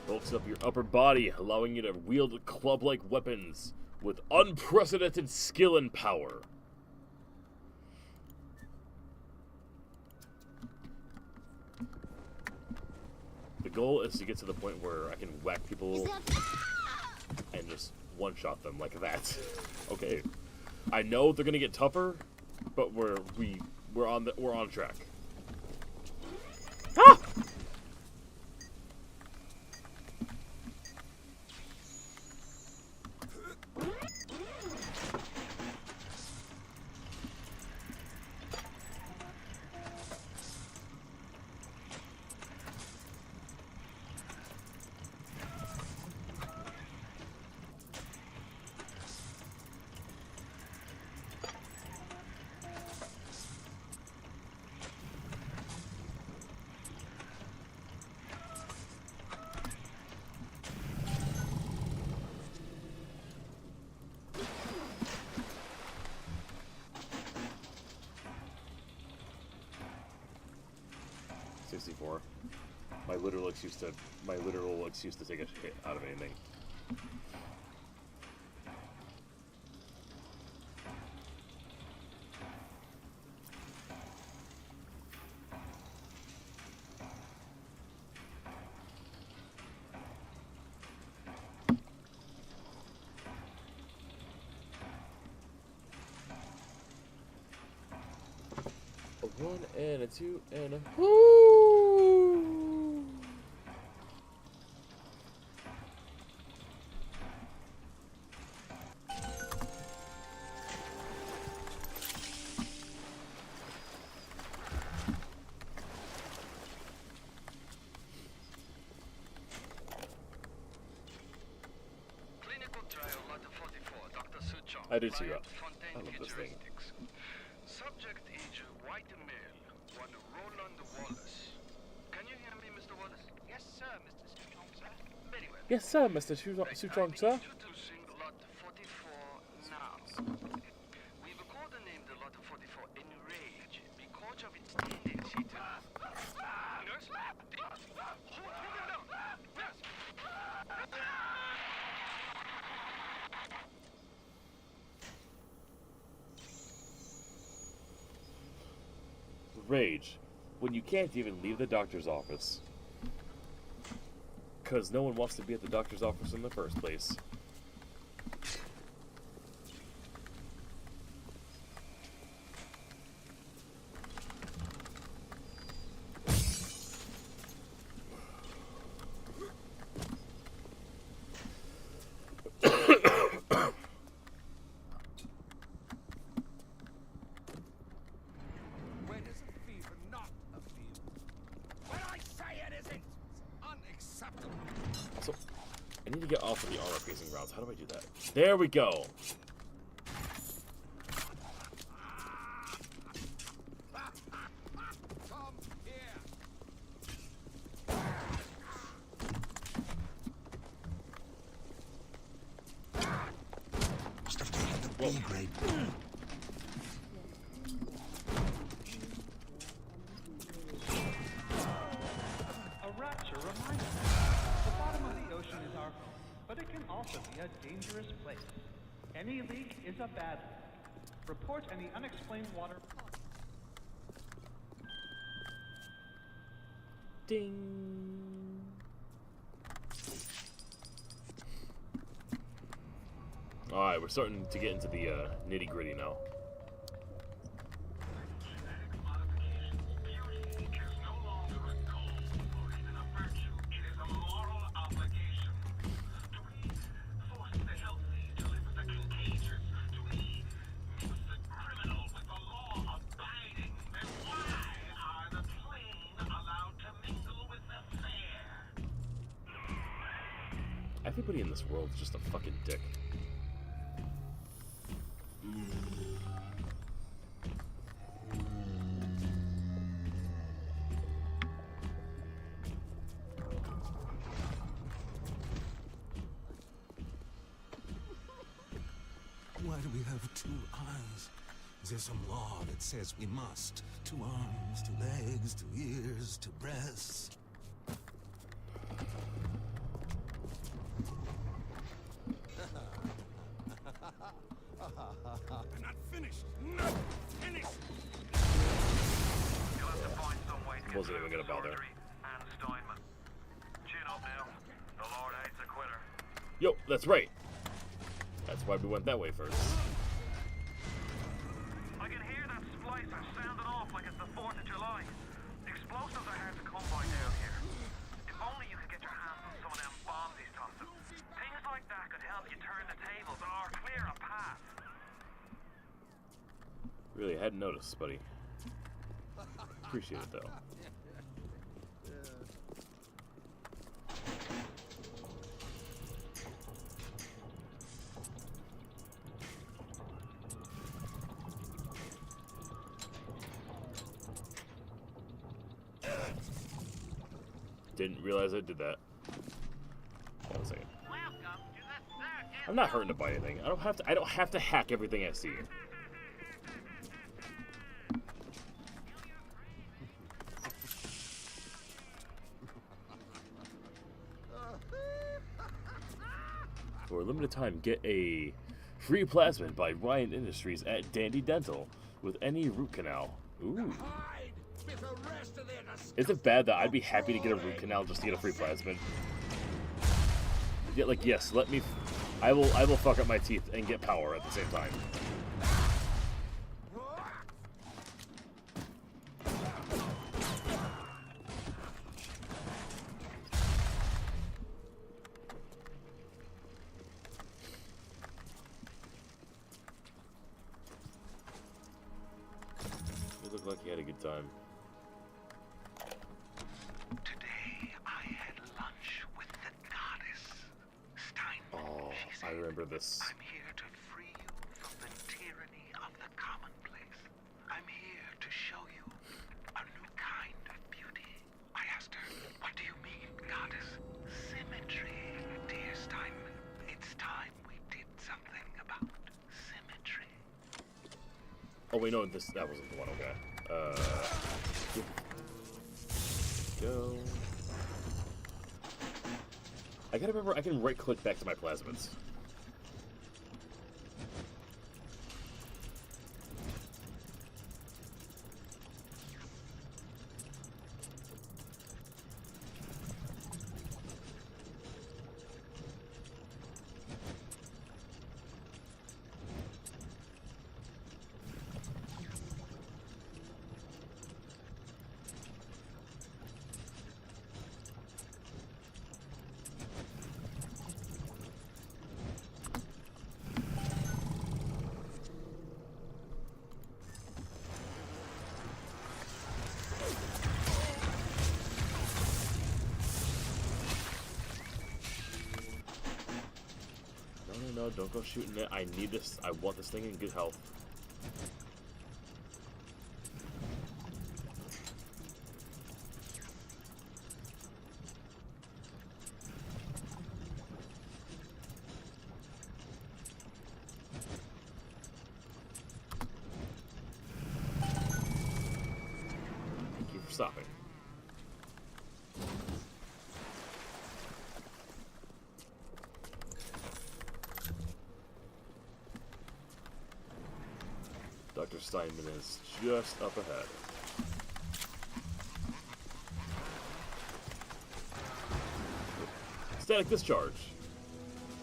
Bulks up your upper body, allowing you to wield club-like weapons with unprecedented skill and power. The goal is to get to the point where I can whack people and just one-shot them like that. Okay, I know they're gonna get tougher, but we're on track. Ah! My literal excuse to take a hit out of anything. A 1 and a 2 and a whoo! I do too. Client I Fontaine love this thing. Futuristics. Subject is white male, one Roland Wallace. Can you hear me, Mr. Wallace? Yes, sir, Mr. Strong, sir. Very well. Yes, sir, Mr. Suchong, sir. Introducing lot 44 now. We've codenamed lot 44 Enrage because of its tendency to... Nurse? Hold him down. Nurse! Rage. When you can't even leave the doctor's office. Because no one wants to be at the doctor's office in the first place. When is a fever not a fever? When I say it isn't, it's unacceptable. Also, I need to get off of the armor-piercing rounds. How do I do that? There we go! Come here. Must have taken the B grade. A rapture reminder. The bottom of the ocean is our home, but it can also be a dangerous place. Any leak is a bad leak. Report any unexplained water. Ding! Alright, we're starting to get into the nitty-gritty now. Everybody in this world is just a fucking dick. Why do we have two eyes? Is there some law that says we must? Two arms, two legs, two ears, two breasts. I'm not finished. Not finished. You'll have to find some way to get Wasn't through even gonna bother. surgery and Steinman. Chin up now. The Lord hates a quitter. Yo, that's right. That's why we went that way first. I can hear that splicer sounding off like it's the 4th of July. Explosives are hard to come by down here. If only you could get your hands on some of them bombs he's tossing. Things like that could help you turn the tables or clear a path. Really, I hadn't noticed, buddy. Appreciate it, though. Didn't realize I did that. Hold on a second. I'm not hurting to buy anything. I don't have to hack everything I see. For a limited time, get a free plasmid by Ryan Industries at Dandy Dental with any root canal. Ooh. Is it bad that I'd be happy to get a root canal just to get a free plasmid? Yeah, like, yes, let me... I will fuck up my teeth and get power at the same time. You look like you had a good time. Today I had lunch with the goddess. Steinman, Oh, she said. I remember this. I'm here to free you show you a new kind of beauty. I asked her, what do you mean, goddess? Symmetry, dear Steinman. It's time we did something about symmetry. Oh wait, no, that wasn't the one. Okay. Go. I gotta remember I can right-click back to my plasmids. No, don't go shooting it. I need this. I want this thing in good health. Thank you for stopping. Dr. Steinman is just up ahead. Static discharge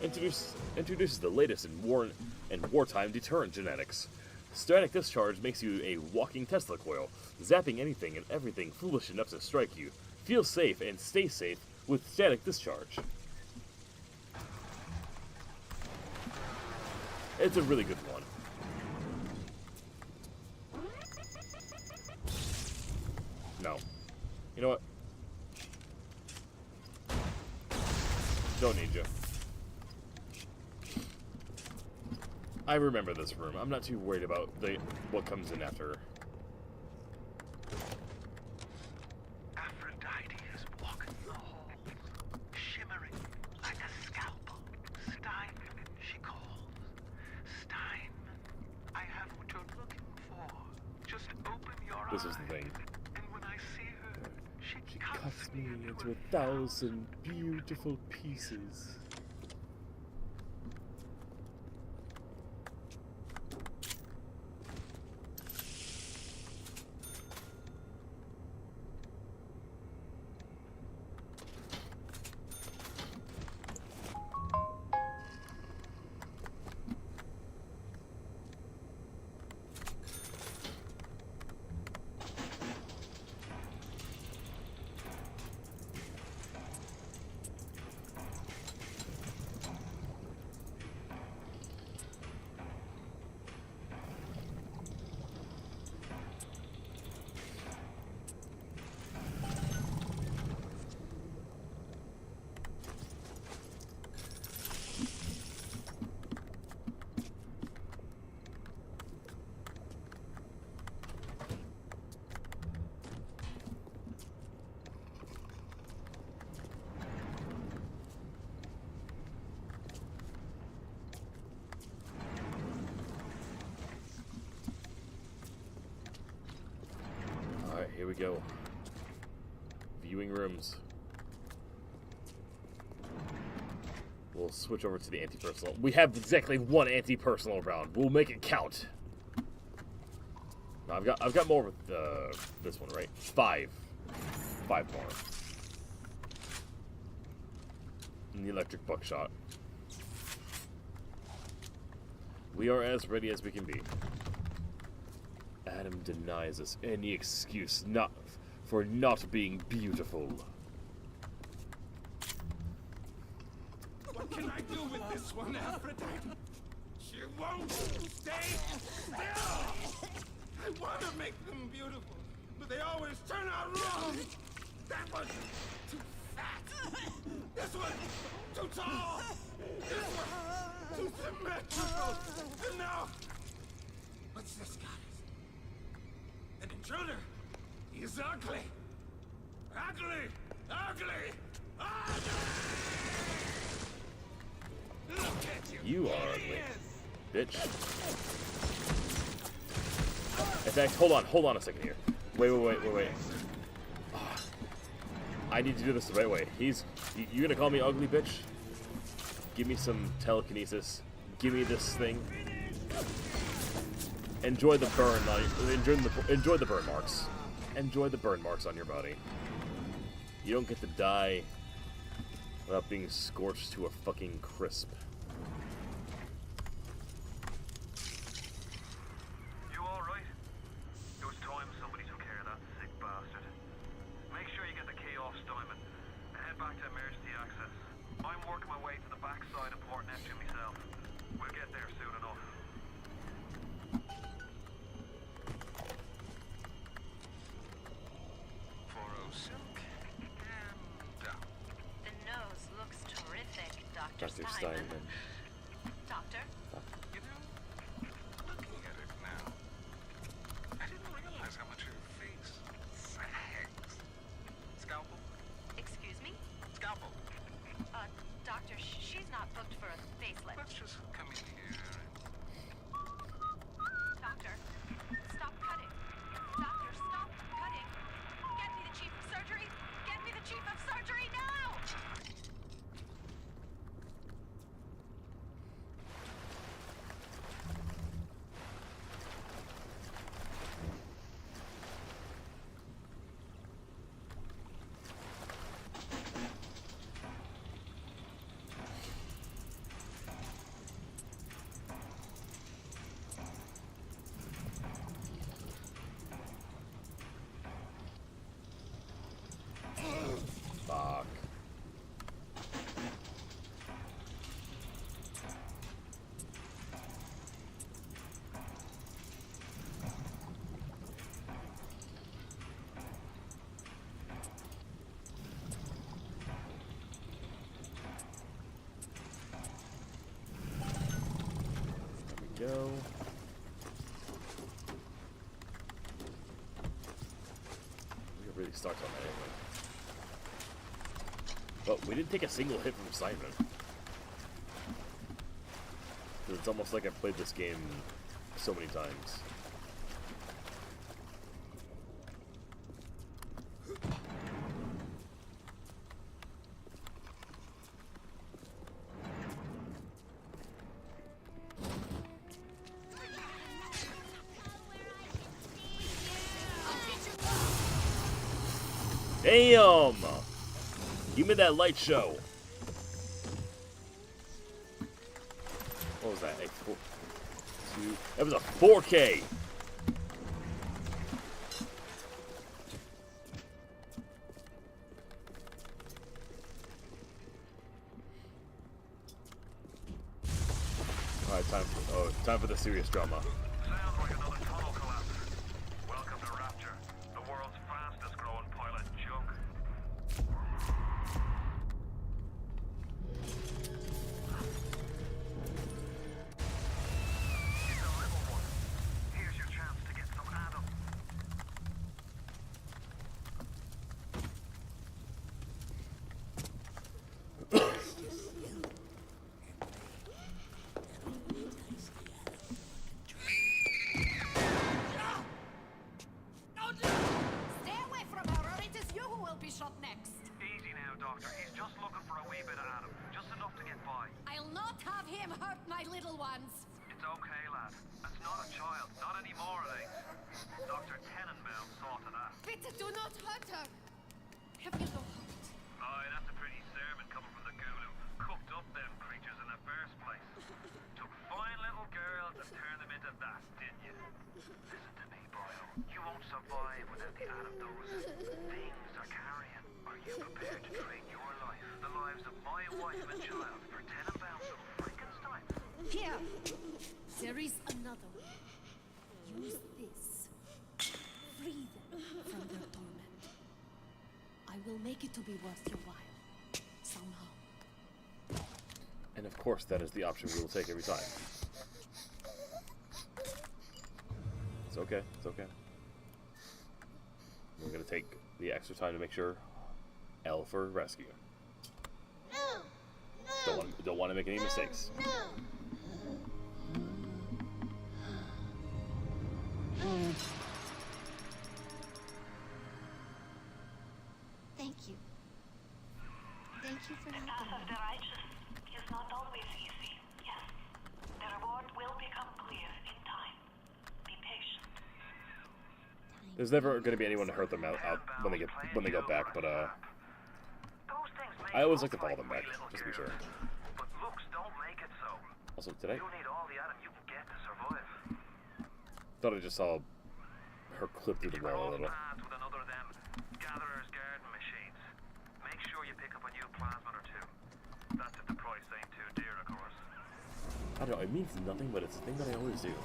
introduces the latest in wartime deterrent genetics. Static discharge makes you a walking Tesla coil, zapping anything and everything foolish enough to strike you. Feel safe and stay safe with static discharge. It's a really good one. No. You know what? Don't need you. I remember this room. I'm not too worried about what comes in after. Aphrodite is walking the halls, shimmering like a scalpel. Steinman, she calls. Steinman, I have what you're looking for. Just open your eyes. This is the thing. And when I see her, she Cuts me into 1,000 beautiful pieces. Alright, here we go. Viewing rooms. We'll switch over to the anti-personal. We have exactly one anti-personal round. We'll make it count. No, I've got more with this one, right? 5 more. And the electric buckshot. We are as ready as we can be. Adam denies us any excuse for not being beautiful. What can I do with this one, Aphrodite? She won't stay still! I want to make them beautiful, but they always turn out wrong! That was too fat! This one too tall! This one too symmetrical! And now... What's this, goddess? An Intruder! He's ugly! Ugly! Ugly! Ugly! Look at you! You are ugly, bitch. In fact, hold on a second here. Wait. Ah. I need to do this the right way. You gonna call me ugly, bitch? Give me some telekinesis. Give me this thing. Enjoy the burn. Enjoy the burn marks. Enjoy the burn marks on your body. You don't get to die without being scorched to a fucking crisp. You alright? It was time somebody took care of that sick bastard. Make sure you get the key off Steinman and head back to emergency access. I'm working my way to the backside of Port Neptune myself. We'll get there soon enough. The nose looks terrific, Dr. Dr. Steinman. Steinman. Doctor? You know, looking at it now, I didn't realize how much her face sags. Scalpel? Excuse me? Scalpel. Doctor, she's not booked for a facelift. Let's just come in here and... Doctor, stop cutting. Doctor, stop cutting. Get me the chief of surgery. Get me the chief of surgery now! Fuck. There we go. We really starts on that anyway. But we didn't take a single hit from Simon. It's almost like I've played this game so many times. Damn! Give me that light show. What was that? That was a 4K. All right, time for the serious drama. Sounds like another tunnel collapse. Welcome to Rapture, the world's fastest growing pilot joke. It's a little one. Here's your chance to get some Adam. Stay away from her, or it is you who will be shot next. Easy now, Doctor. He's just looking for a wee bit of Adam. Just enough to get by. I'll not have him hurt my little ones. It's okay, lad. That's not a child. Not anymore, it ain't. Dr. Tenenbaum saw to that. Bitte do not hurt her. Have you no heart? Aye, that's a pretty sermon coming from the ghoul who cooked up them creatures in the first place. Took fine little girls and turned them into that, didn't you? Listen to me, Boyle. You won't survive without the out of those things are carrying. Are you prepared to trade your life, the lives of my wife and child, for Tenenbaum's little Frankenstein? Here. There is another way. Use this. Free them from their torment. I will make it to be worth your while. Somehow. And of course, that is the option we will take every time. It's okay. It's okay. We're gonna take the extra time to make sure L for rescue. Don't want to make any mistakes. Thank you. Thank you for The helping path of me. the righteous is not always easy, yes. The reward will become clear in time. Be patient. There's never going to be anyone to hurt them out when they go back, but I always like to follow them back, just to be sure. But looks don't make it so. Also, did I You need all the Adam you can get to survive. thought I just saw her clip through the wall a little. Paths with another of them gatherer's garden machines. Make sure you pick up a new plasmid or two. That's if the price ain't too dear, of course. I don't know, it means nothing, but it's a thing that I always do.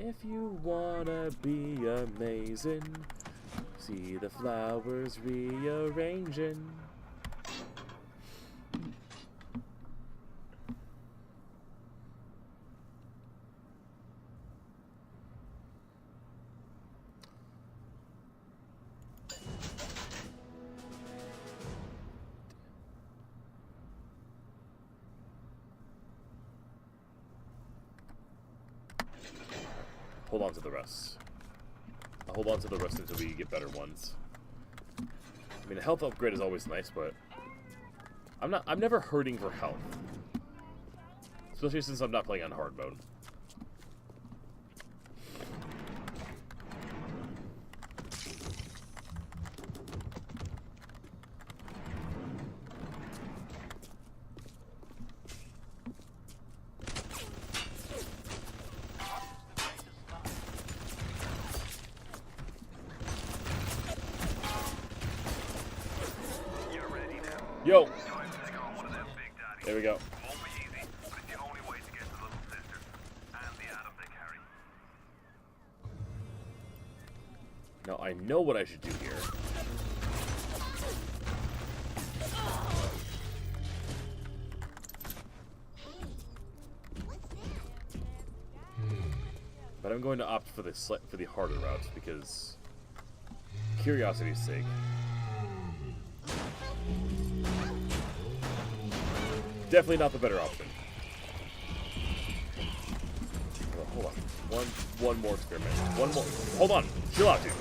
If you wanna be amazing, see the flowers rearranging. Hold on to the rest. I'll hold on to the rest until we get better ones. I mean, a health upgrade is always nice, but I'm never hurting for health. Especially since I'm not playing on hard mode. Yo! There we go. Now I know what I should do here. But I'm going to opt for the harder route because curiosity's sake. Definitely not the better option. Well, hold on. One more experiment. One more. Hold on. Chill out, dude.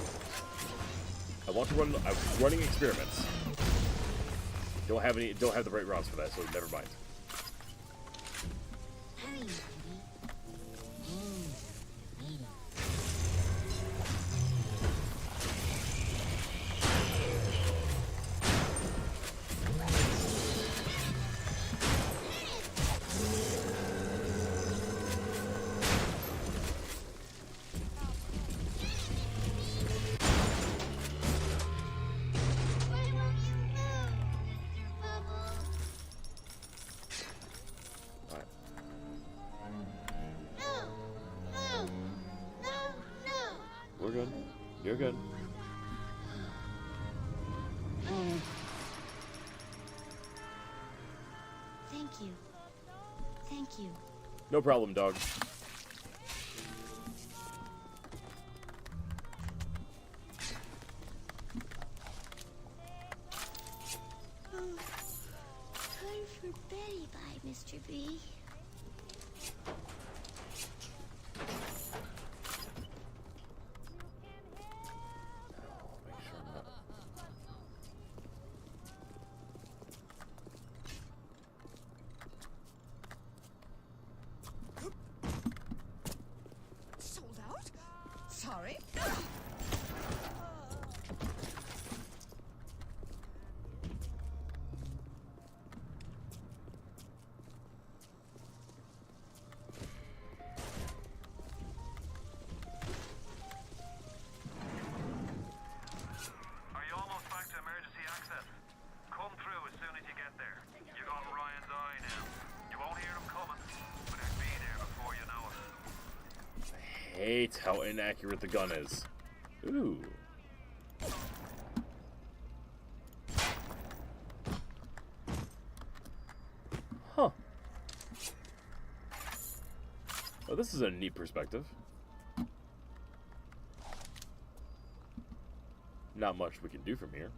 I want to run. I'm running experiments. Don't have the right routes for that, so never mind. We're good. You're good. Thank you. Thank you. No problem, dog. Time for Betty Bye, Mr. B. Sold out? Sorry. Are you almost back to emergency access? Come through as soon as you get there. You got Ryan's eye now. You won't hear him coming, but he'll be there before you know it. Hate how inaccurate the gun is. Ooh. Huh. this is a neat perspective. Not much we can do from here.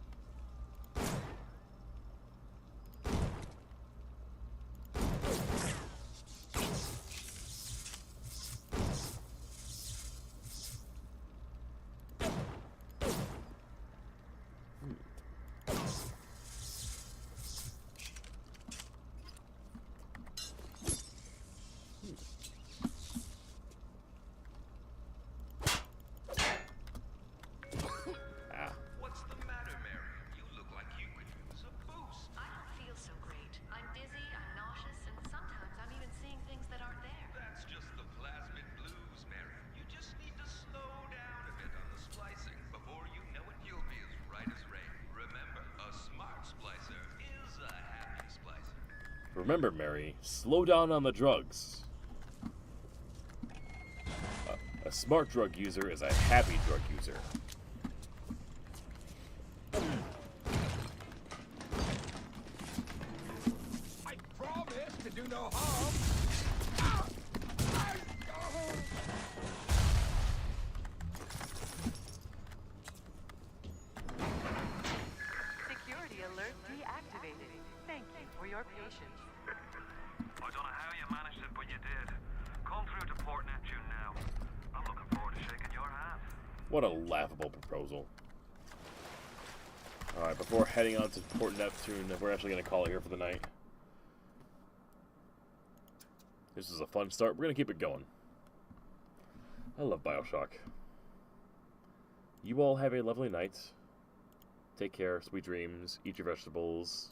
What's the matter, Mary? You look like you could use a boost. I don't feel so great. I'm dizzy, I'm nauseous, and sometimes I'm even seeing things that aren't there. That's just the plasmid blues, Mary. You just need to slow down a bit on the splicing. Before you know it, you'll be as right as rain. Remember, a smart splicer is a happy splicer. Remember, Mary, slow down on the drugs. A smart drug user is a happy drug user. I promise to do no harm. Security alert deactivated. Thank you for your patience. I don't know how you managed it, but you did. Come through to Port Neptune now. I'm looking forward to shaking your hand. What a laughable proposal. Alright, before heading on to Port Neptune, we're actually going to call it here for the night. This is a fun start. We're going to keep it going. I love Bioshock. You all have a lovely night. Take care, sweet dreams, eat your vegetables,